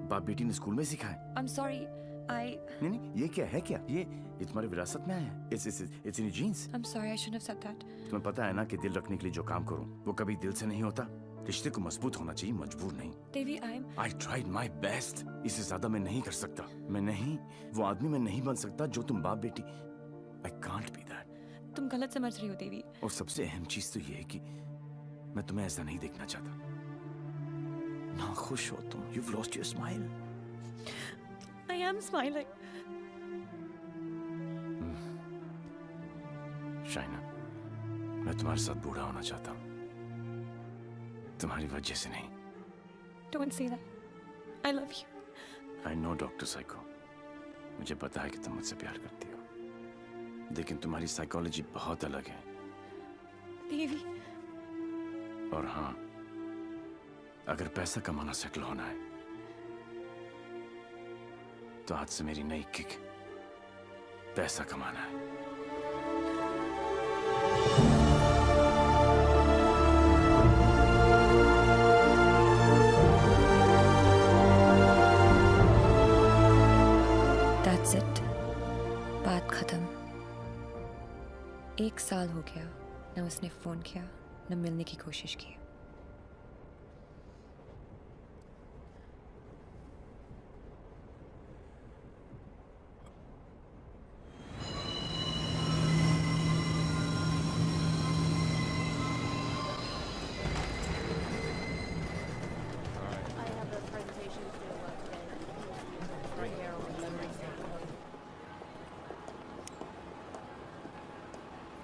बाप बेटी ने स्कूल में सिखाए? I'm sorry. नहीं, ये क्या है क्या? ये तुम्हारी विरासत में आया है. It's in your genes. I'm sorry. I shouldn't have said that. तुम्हें पता है ना कि दिल रखने के लिए जो काम करूं, वो कभी दिल से नहीं होता. रिश्ते को मजबूत होना चाहिए, मजबूर नहीं. देवी, I tried my best. इससे ज्यादा मैं नहीं कर सकता. मैं नहीं, वो आदमी मैं नहीं बन सकता जो तुम बाप बेटी. I can't be that. तुम गलत समझ रही हो देवी. और सबसे अहम चीज तो ये है कि मैं तुम्हें ऐसा नहीं देखना चाहता. ना खुश हो तुम. You've lost your smile. I am smiling. Shaina, मैं तुम्हारे साथ बूढ़ा होना चाहता हूँ. तुम्हारी वजह से नहीं. Don't say that. I love you. I know, doctor psycho. मुझे पता है कि तुम मुझसे प्यार करती हो. लेकिन तुम्हारी साइकोलॉजी बहुत अलग है. देवी. और हाँ, अगर पैसा कमाना सेटल होना है, तो आज से मेरी नई किक पैसा कमाना है. That's it. बात खत्म. 1 साल हो गया, न उसने फोन किया, न मिलने की कोशिश की.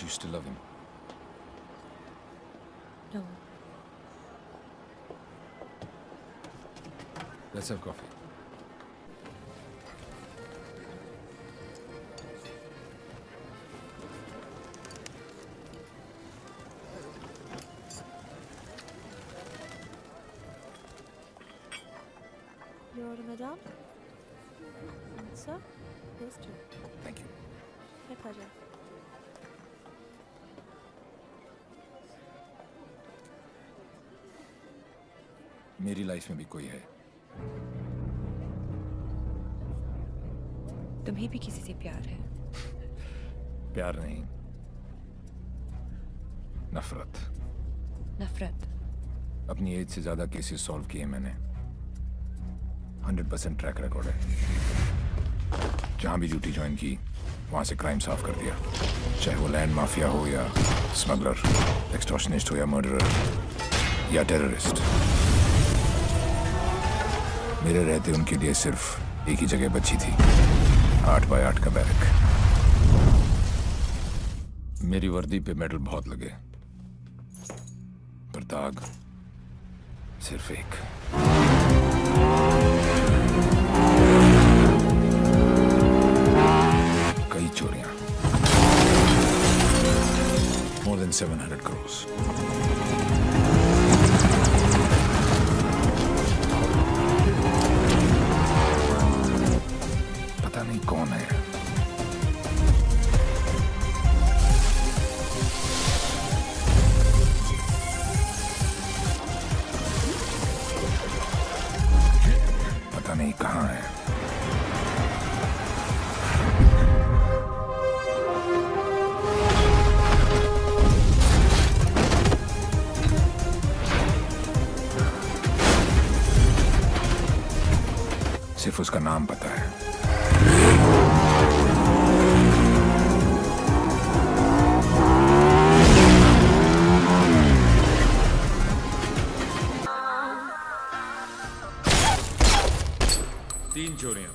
Do you still love him? No. Let's have coffee. Your order, madame? Sir? Yes, sir. Thank you. My pleasure. मेरी लाइफ में भी कोई है. तुम्हें भी किसी से प्यार है? प्यार नहीं, नफरत. नफरत? अपनी एज से ज्यादा केसेस सॉल्व किए मैंने. 100% ट्रैक रिकॉर्ड है. जहां भी ड्यूटी ज्वाइन की, वहां से क्राइम साफ कर दिया. चाहे वो लैंड माफिया हो या स्मगलर, एक्सटॉर्शनिस्ट हो या मर्डरर या टेररिस्ट. मेरे रहते उनके लिए सिर्फ एक ही जगह बची थी, 8x8 का बैरक. मेरी वर्दी पे मेडल बहुत लगे, पर दाग सिर्फ एक. कई चोरियां, more than than 700 crores. पता नहीं कौन है. पता नहीं कहाँ है. सिर्फ उसका नाम पता है. तीन चोरियां,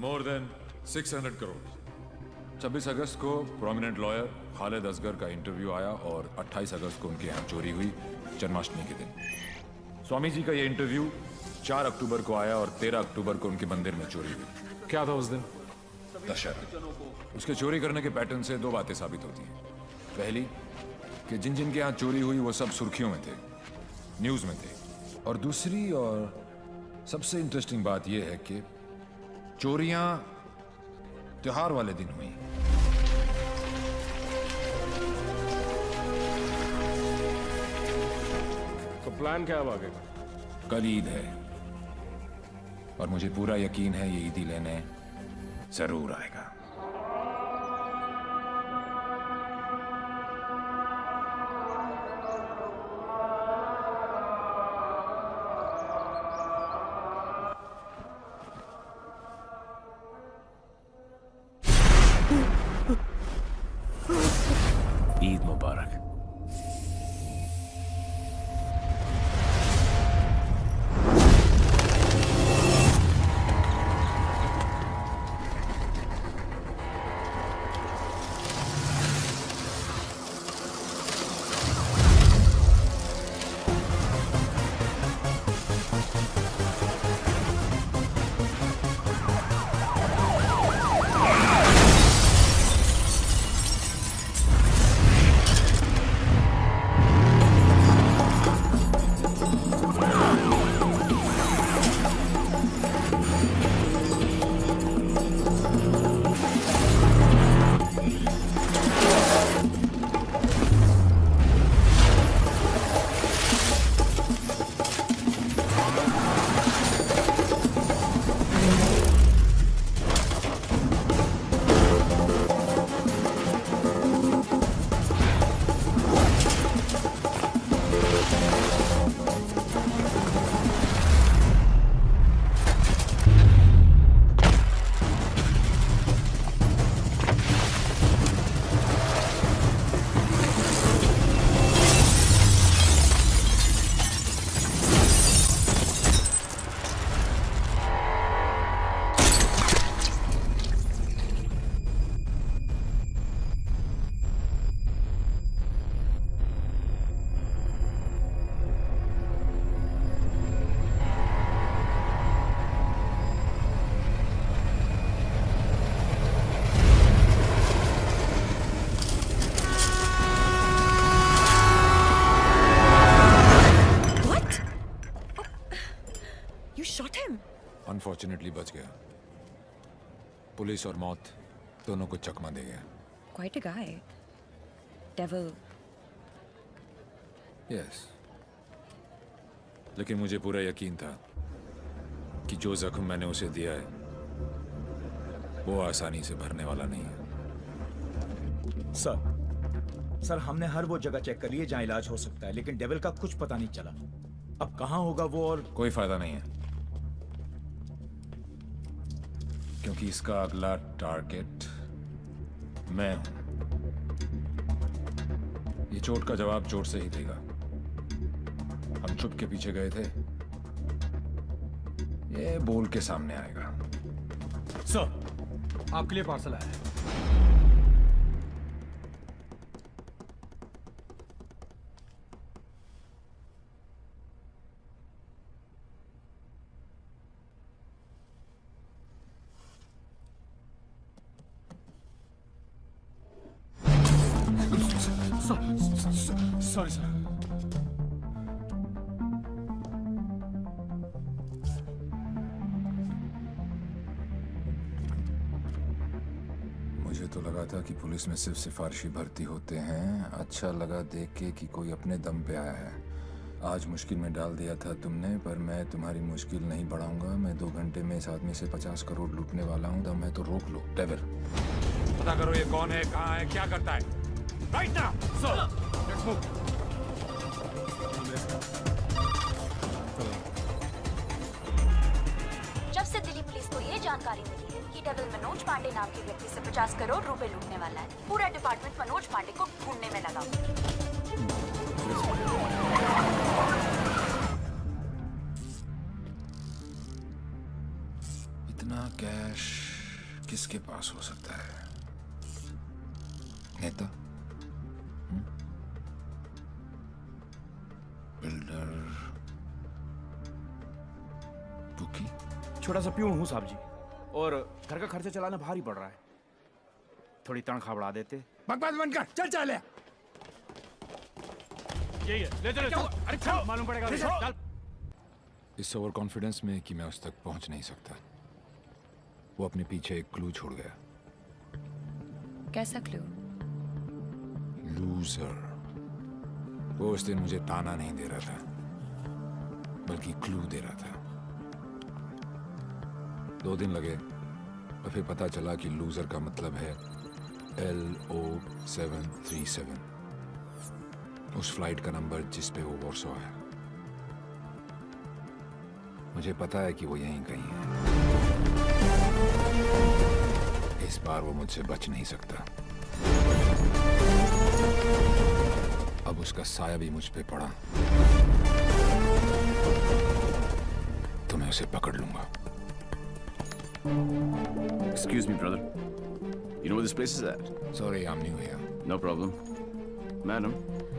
मोर देन 600 करोड़. 26 अगस्त को प्रोमिनेंट लॉयर खालिद असगर का इंटरव्यू आया और 28 अगस्त को उनके यहाँ चोरी हुई, जन्माष्टमी के दिन. स्वामी जी का ये इंटरव्यू 4 अक्टूबर को आया और 13 अक्टूबर को उनके मंदिर में चोरी हुई. क्या था उस दिन? दशहरा. उसके चोरी करने के पैटर्न से दो बातें साबित होती हैं. पहली कि जिन जिन के यहाँ चोरी हुई वो सब सुर्खियों में थे, न्यूज में थे. और दूसरी और सबसे इंटरेस्टिंग बात यह है कि चोरियां त्योहार वाले दिन हुई. तो प्लान क्या है आगे का? कल ईद है और मुझे पूरा यकीन है ये ईदी लेने जरूर आएगा. ईद मुबारक. अनफॉर्चुनेटली बच गया. पुलिस और मौत दोनों को चकमा दे गया. Quite a guy. Devil. Yes. लेकिन मुझे पूरा यकीन था कि जो जख्म मैंने उसे दिया है वो आसानी से भरने वाला नहीं है. सर हमने हर वो जगह चेक कर ली है जहाँ इलाज हो सकता है, लेकिन डेविल का कुछ पता नहीं चला. अब कहाँ होगा वो और कोई फायदा नहीं है क्योंकि इसका अगला टारगेट मैं हूं. ये चोट का जवाब चोट से ही देगा. हम चुप के पीछे गए थे, ये बोल के सामने आएगा. सर आपके लिए पार्सल आया है. Sorry sir. मुझे तो लगा था कि पुलिस में सिर्फ सिफारिशी भर्ती होते हैं। अच्छा लगा देख के कि कोई अपने दम पे आया है। आज मुश्किल में डाल दिया था तुमने, पर मैं तुम्हारी मुश्किल नहीं बढ़ाऊंगा। मैं 2 घंटे में इस आदमी से 50 करोड़ लूटने वाला हूँ। दम है तो रोक लो। डेविल, पता करो ये कौन है, कहाँ है, क्या करता है। Right now. So let's move. जब से दिल्ली पुलिस को ये जानकारी मिली है कि डेविल मनोज पांडे नाम के व्यक्ति से 50 करोड़ रुपए लूटने वाला है, पूरा डिपार्टमेंट मनोज पांडे को ढूंढने में लगा। इतना कैश किसके पास हो सकता है? नेता, बिल्डर, बुकी? छोटा सा प्यून हूँ साहब जी, और घर का खर्चा चलाना भारी पड़ रहा है। थोड़ी तनख्वाह बढ़ा देते। बकवास बंद कर, चल चल। यही है, ले चलो। अरे चलो, मालूम पड़ेगा। चल। इस ओवर कॉन्फिडेंस में कि मैं उस तक पहुंच नहीं सकता, वो अपने पीछे एक क्लू छोड़ गया। कैसा क्लू? लूजर। वो उस दिन मुझे ताना नहीं दे रहा था, बल्कि क्लू दे रहा था। 2 दिन लगे और फिर पता चला कि लूजर का मतलब है LO737, उस फ्लाइट का नंबर जिस पे वो वॉर्सो है। मुझे पता है कि वो यहीं कहीं है। इस बार वो मुझसे बच नहीं सकता। अब उसका साया भी मुझ पे पड़ा तो मैं उसे पकड़ लूंगा। Excuse me, brother. You know where this place is at? Sorry, I'm new here. No problem. Madam,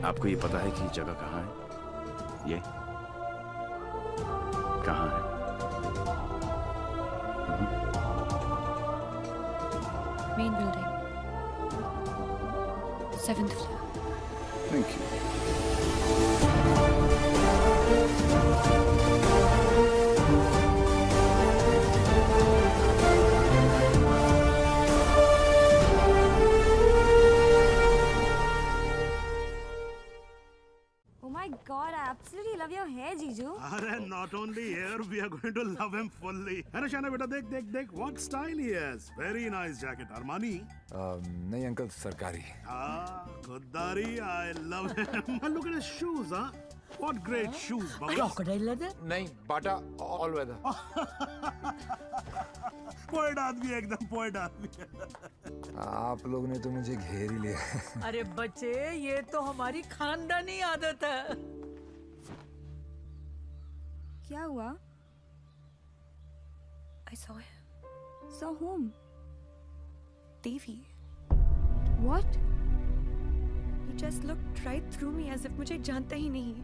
आपको ये पता है कि जगह कहाँ है? ये कहाँ है? Main building, 7th floor. Thank you. Oh my God, I absolutely love your hair, Jiju. अरे not only here, we are going to love him fully. अरे शाना बेटा देख देख देख, what style he has. Very nice jacket. Armani. नहीं अंकल, सरकारी। खुददारी. I love him. And look at his shoes, huh? What great shoes, Bubbles. Crocodile leather? नहीं, बाटा ऑल वेदर। पोएट आदमी, एकदम पोएट आदमी। आप लोग ने तो मुझे घेर ही लिया। अरे बच्चे, ये तो हमारी खानदानी आदत है। क्या हुआ? I saw him. Saw whom? Devi. What? He just looked right through me as if मुझे जानता ही नहीं।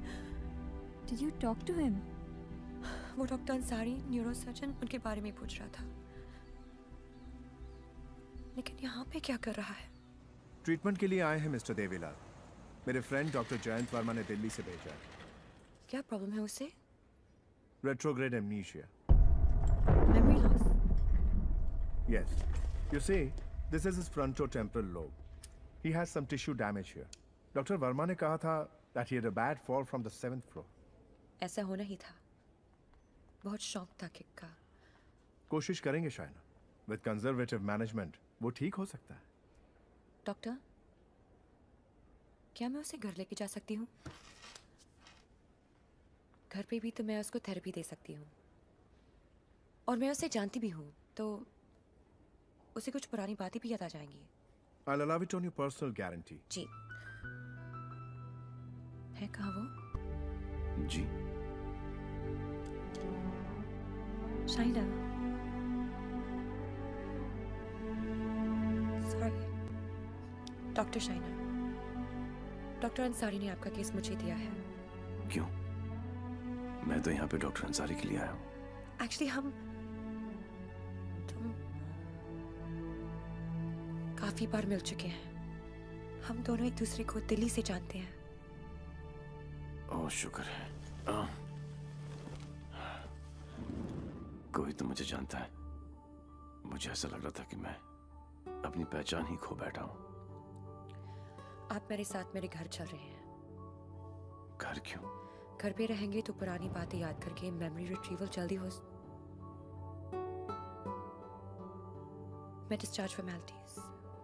Did you talk to him? वो डॉक्टर अंसारी, न्यूरोसर्जन, उनके बारे में पूछ रहा था। लेकिन यहाँ पे क्या कर रहा है? ट्रीटमेंट के लिए आए हैं मिस्टर देवीलाल। मेरे फ्रेंड डॉक्टर जयंत वर्मा ने दिल्ली से भेजा है। क्या प्रॉब्लम है उसे? Retrograde amnesia. Memory loss. Yes. You see, this is his frontotemporal lobe. He has some tissue damage here. Dr. Verma ने कहा था that he had a bad fall from the 7th floor. ऐसा होना ही था। बहुत शौक था किक का। कोशिश करेंगे शायना। With conservative management, वो ठीक हो सकता है। डॉक्टर, क्या मैं उसे घर लेके जा सकती हूँ? घर पे भी तो मैं उसको थेरेपी दे सकती हूँ, और मैं उसे जानती भी हूँ, तो उसे कुछ पुरानी बातें भी याद आ जाएंगी। I'll allow it on your personal guarantee. जी। है कहाँ वो? जी। Shaina. Sorry. Doctor Shaina, doctor Ansari ने आपका केस मुझे दिया है। क्यों? मैं तो यहाँ पे डॉक्टर अंसारी के लिए आया हूँ। एक्चुअली हम काफी बार मिल चुके हैं। हम दोनों एक दूसरे को दिली से जानते हैं। ओह शुक्र है। कोई तो मुझे जानता है। मुझे ऐसा लग रहा था कि मैं अपनी पहचान ही खो बैठा हूं। आप मेरे साथ मेरे घर चल रहे हैं। घर क्यों? घर पे रहेंगे तो पुरानी बातें याद करके मेमोरी रिट्रीवल जल्दी हो। मैं डिस्चार्ज फॉर्मेलिटीज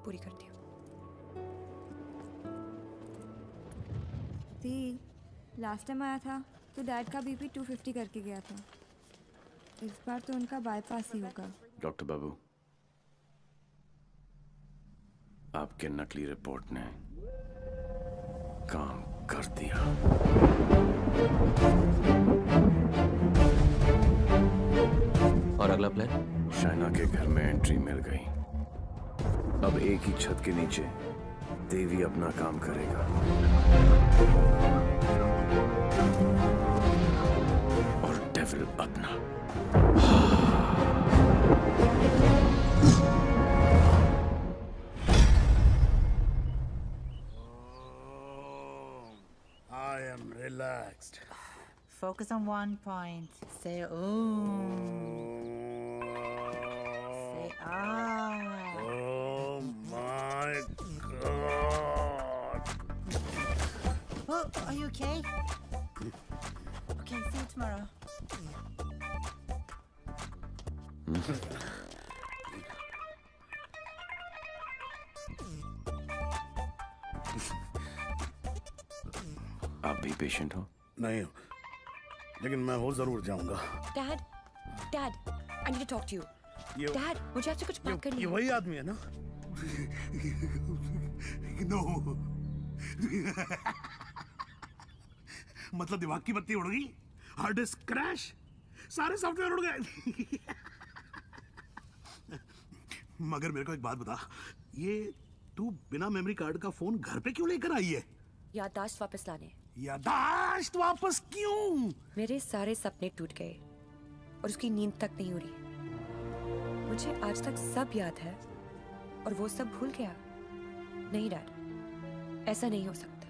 पूरी करती हूँ। दी, लास्ट टाइम आया था तो डैड का बीपी 250 करके गया था। इस बार तो उनका बाईपास ही होगा। डॉक्टर बाबू, आपके नकली रिपोर्ट ने काम कर दिया। और अगला प्लान? शाइना के घर में एंट्री मिल गई। अब एक ही छत के नीचे देवी अपना काम करेगा और डेविल अपना। I am relaxed. Focus on one point. Say Om. Say Ah. Oh my God. Oh, are you okay? Okay, see you tomorrow. आप भी पेशेंट हो? नहीं, लेकिन मैं हो जरूर जाऊंगा। Dad, dad, I need to talk to you. Dad, मुझे आपसे कुछ बात करनी है। ये वही आदमी है ना? नो। मतलब दिमाग की बत्ती उड़ गई, हार्ड डिस्क क्रैश, सारे सॉफ्टवेयर उड़ गए। मगर मेरे को एक बात बता, ये तू बिना मेमोरी कार्ड का फोन घर पे क्यों लेकर आई है? याददाश्त वापस लाने। याददाश्त वापस क्यों? मेरे सारे सपने टूट गए और उसकी नींद तक नहीं उड़ी। मुझे आज तक सब याद है और वो सब भूल गया। नहीं डैड, ऐसा नहीं हो सकता।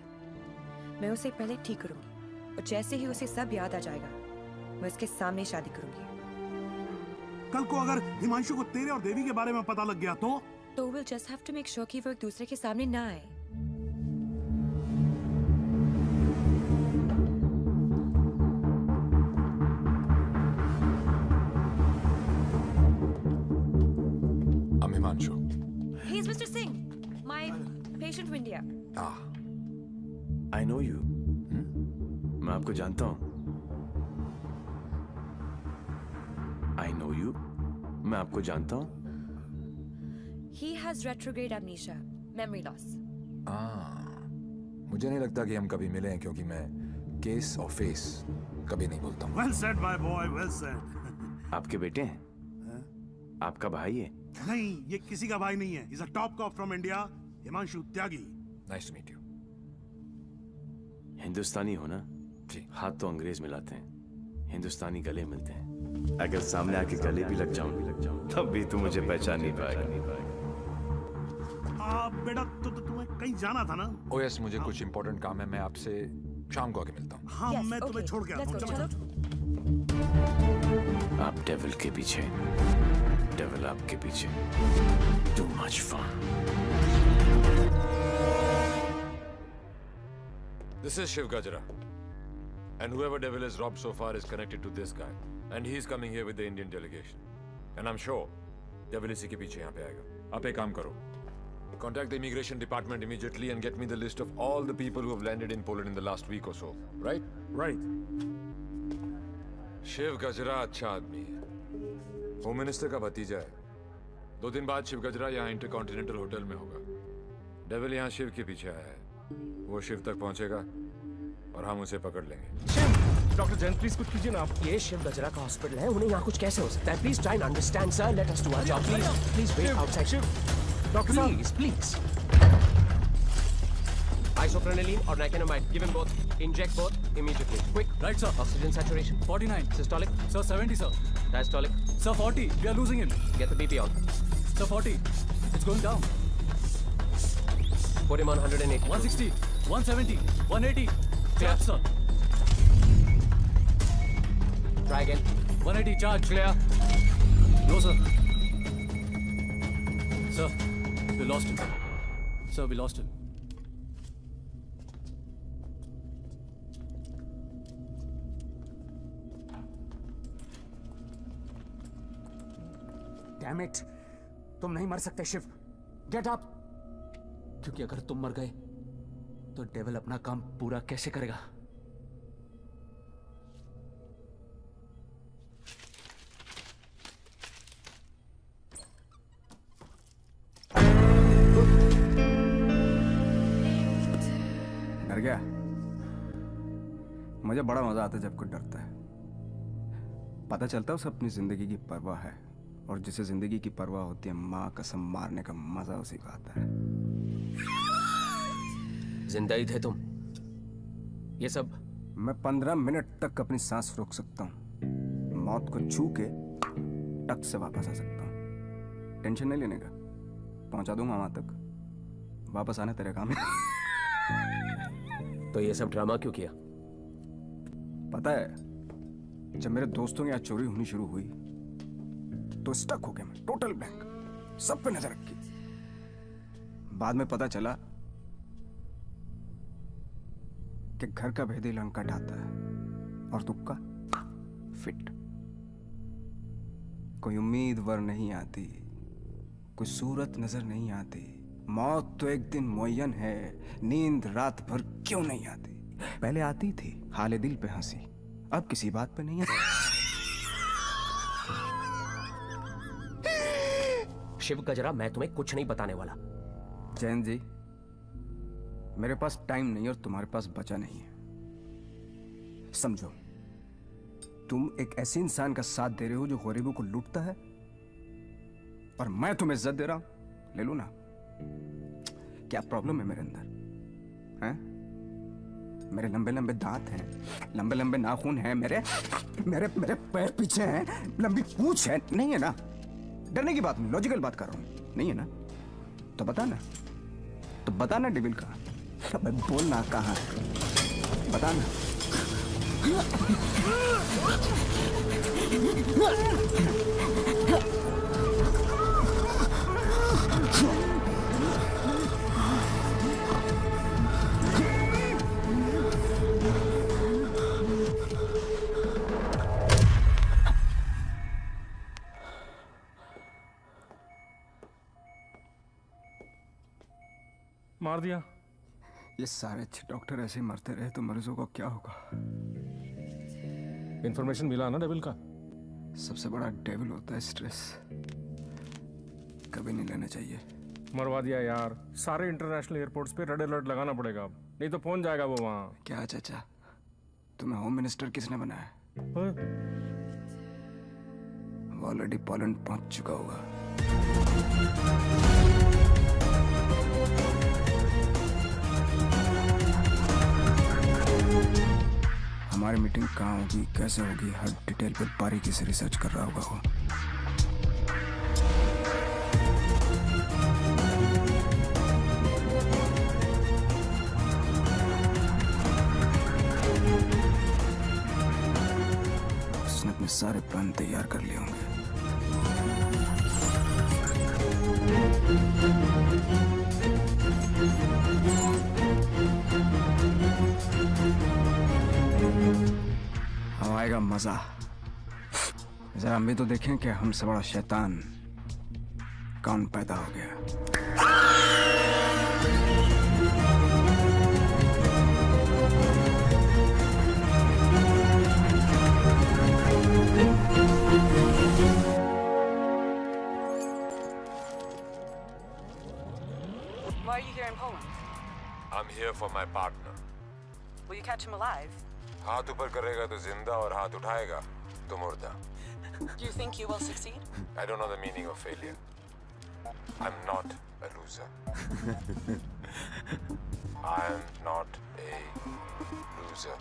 मैं उसे पहले ठीक करूंगी और जैसे ही उसे सब याद आ जाएगा मैं उसके सामने शादी करूंगी। कल को अगर हिमांशु को तेरे और देवी के बारे में पता लग गया तो we'll just have to make sure कि वो एक दूसरे के सामने ना आए। I'm Himanshu. He's Mr. Singh, my patient from India. I know you. मैं आपको जानता हूँ। I know you. मैं आपको जानता हूँ। He has retrograde amnesia, memory loss. मुझे नहीं लगता कि हम कभी मिले हैं क्योंकि मैं केस और फेस कभी नहीं बोलता हूँ। Well said, my boy, well said. आपके बेटे हैं? आपका भाई है? नहीं, ये किसी का भाई नहीं है। He's a top cop from India, Himanshu Tyagi. Nice to meet you. हिंदुस्तानी हो ना? जी। हाथ तो अंग्रेज मिलाते हैं, हिंदुस्तानी गले मिलते हैं। अगर सामने आके गले भी लग जाऊं, तब भी तू मुझे पहचान नहीं पाएगा। बेटा, तो तुम्हें कहीं जाना था ना? Oh yes, मुझे कुछ important काम है। मैं आपसे शाम को आके मिलता हूँ। हाँ, मैं तुम्हें छोड़ के आता हूँ। चलो। आप डेविल के पीछे, डेविल आपके पीछे। Too much fun. This is Shiv Gajra. And whoever devil is robbed so far is connected to this guy. And he's coming here with the Indian delegation. And I'm sure devil इसी के पीछे यहाँ पे आएगा। आप एक काम करो. Contact the immigration department immediately and get me the list of all the people who have landed in Poland in the last week or so. Right? Right. Shiv गजरा अच्छा आदमी है। होम मिनिस्टर का भतीजा है। 2 दिन बाद शिव गजरा यहाँ इंटरकॉन्टिनेंटल होटल में होगा। डेविल यहाँ शिव के पीछे आया है। वो शिव तक पहुंचेगा और हम उसे पकड़ लेंगे। डॉक्टर जैन प्लीज कुछ कीजिए ना। ये शिव गजरा का हॉस्पिटल है, उन्हें यहाँ कुछ कैसे हो सकता है? Please try and understand sir, let us do our job please. Please wait outside. Doctor please please. Isoprenylene or nicotinamide, give him both. Inject both immediately. Quick. Right, sir. Oxygen saturation 49. Systolic. Sir, 70, sir. Diastolic. Sir, 40. We are losing him. Get the BP on. Sir, 40. It's going down. Put him on 108. 160, 170, 180. Clear. Charge, sir. Try again. 180, charge. Clear. No, sir. Sir, we lost him. Sir, we lost him. Damn it! तुम नहीं मर सकते शिव. Get up! क्योंकि अगर तुम मर गए तो डेविल अपना काम पूरा कैसे करेगा? डर गया? मुझे बड़ा मजा आता है जब कोई डरता है. पता चलता है उसे अपनी जिंदगी की परवाह है, और जिसे जिंदगी की परवाह होती है माँ कसम मारने का मजा उसी को आता है. जिंदा ही थे तुम. ये सब मैं 15 मिनट तक अपनी सांस रोक सकता हूँ. मौत को छू के टक से वापस आ सकता हूँ. टेंशन नहीं लेने का, पहुंचा दूंगा वहां तक. वापस आना तेरे काम है. तो ये सब ड्रामा क्यों किया? पता है, जब मेरे दोस्तों के यहाँ चोरी होनी शुरू हुई तो स्टक हो गया मैं. Total blank. सब पे नजर रखी. बाद में पता चला कि घर का भेदी लंका ढाता है और तुक्का फिट. कोई उम्मीदवार नहीं आती, कोई सूरत नजर नहीं आती. मौत तो एक दिन मुअय्यन है, नींद रात भर क्यों नहीं आती? पहले आती थी हाले दिल पे हंसी, अब किसी बात पे नहीं आती. शिव गजरा, मैं तुम्हें कुछ नहीं बताने वाला. जैन जी, मेरे पास टाइम नहीं और तुम्हारे पास बचा नहीं है. समझो, तुम एक ऐसे इंसान का साथ दे रहे हो जो गरीबों को लूटता है, और मैं तुम्हें इज्जत दे रहा हूं. ले लो ना. क्या प्रॉब्लम है मेरे अंदर? हैं? मेरे लंबे लंबे दांत हैं, लंबे लंबे नाखून हैं, मेरे मेरे मेरे पैर पीछे हैं, लंबी पूंछ है. नहीं है ना? डरने की बात नहीं, लॉजिकल बात कर रहा हूं. नहीं है ना? तो बता ना. तो बता ना डेविल कहाँ? अबे बोल ना कहाँ है? बता ना. मार दिया. ये सारे अच्छे डॉक्टर ऐसे ही मरते रहे तो मरीजों को क्या होगा? इंफॉर्मेशन मिला ना डेविल का? सबसे बड़ा डेविल होता है स्ट्रेस. कभी नहीं लेना चाहिए. मरवा दिया यार. सारे इंटरनेशनल एयरपोर्ट्स पे रेड अलर्ट लगाना पड़ेगा अब, नहीं तो पहुंच जाएगा वो वहां. क्या चाचा, तुम्हें होम मिनिस्टर किसने बनाया? वो ऑलरेडी पोलैंड पहुंच चुका होगा. हमारी मीटिंग कहाँ होगी, कैसे होगी, हर डिटेल पे बारीकी से रिसर्च कर रहा होगा वो. उसने अपने सारे प्लान तैयार कर लिए होंगे. अब आएगा मजा. जरा हम भी तो देखें कि हमसे बड़ा शैतान कौन पैदा हो गया. Why are you here in Poland? I'm here for my partner. Will you catch him alive? हाथ ऊपर करेगा तो जिंदा और हाथ उठाएगा तो मुर्दा. Do you think you will succeed? I don't know the meaning of failure. I'm not a loser. I am not a loser.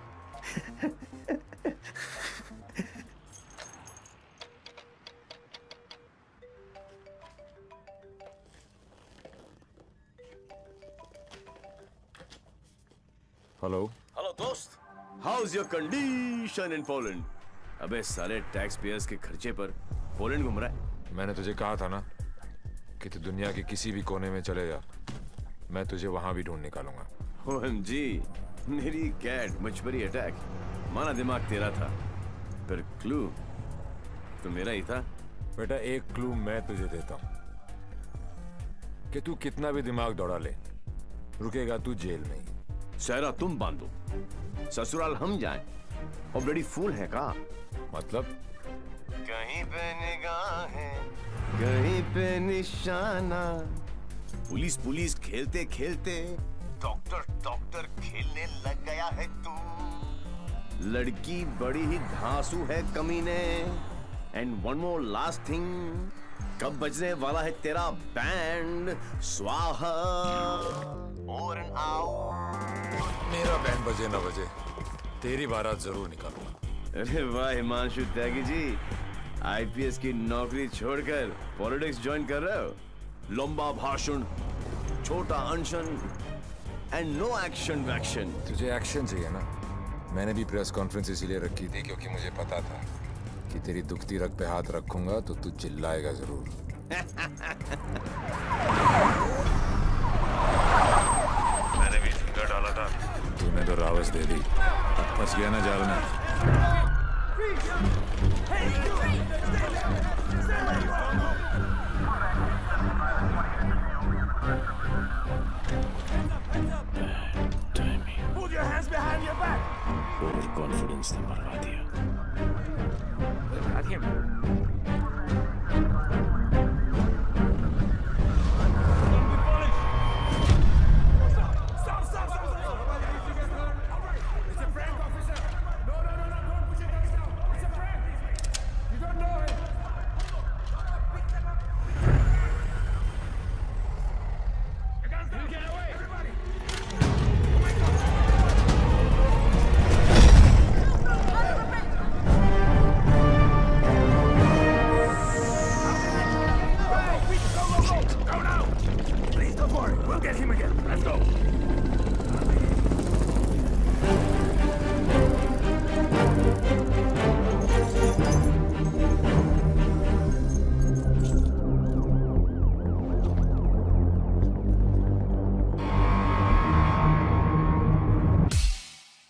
Hello hello दोस्त, how's your condition in Poland? अबे साले टैक्स पेयर्स के खर्चे पर पोलैंड घूम रहा है। मैंने तुझे कहा था ना कि तू दुनिया के किसी भी कोने में चले जा, मैं तुझे वहां भी ढूंढ निकालूंगा। OMG, मेरी कैट मुझ पर ही अटैक। माना दिमाग तेरा था, पर क्लू तो मेरा ही था। बेटा एक क्लू मैं तुझे देता हूं कि तू कितना भी दिमाग दौड़ा ले, रुकेगा तू जेल में ही। सहरा तुम बांधो, ससुराल हम जाएं। और बड़ी फूल है का मतलब? कहीं पे निगाहें, कहीं पे निशाना। पुलिस पुलिस खेलते खेलते डॉक्टर डॉक्टर खेलने लग गया है तू। लड़की बड़ी ही धांसू है कमीने। And one more last thing, कब बजने वाला है तेरा बैंड? स्वाहा ओवर एंड आउट। मेरा बैंड बजे ना बजे, तेरी बारात जरूर निकालूंगा। अरे वाह हिमांशु त्यागी जी, आईपीएस की नौकरी छोड़कर पॉलिटिक्स ज्वाइन कर रहे हो? लंबा भाषण, छोटा अनशन एंड नो एक्शन वैक्शन। तुझे एक्शन चाहिए ना? मैंने भी प्रेस कॉन्फ्रेंस इसीलिए रखी थी क्योंकि मुझे पता था कि तेरी दुखती रग पे हाथ रखूंगा तो तू चिल्लाएगा जरूर। मैंने भी झुंझा डाला था, तूने तो रावस दे दी। फंस गया ना जाल में। Put your hands behind your back. Over confidence ने मरवा दिया।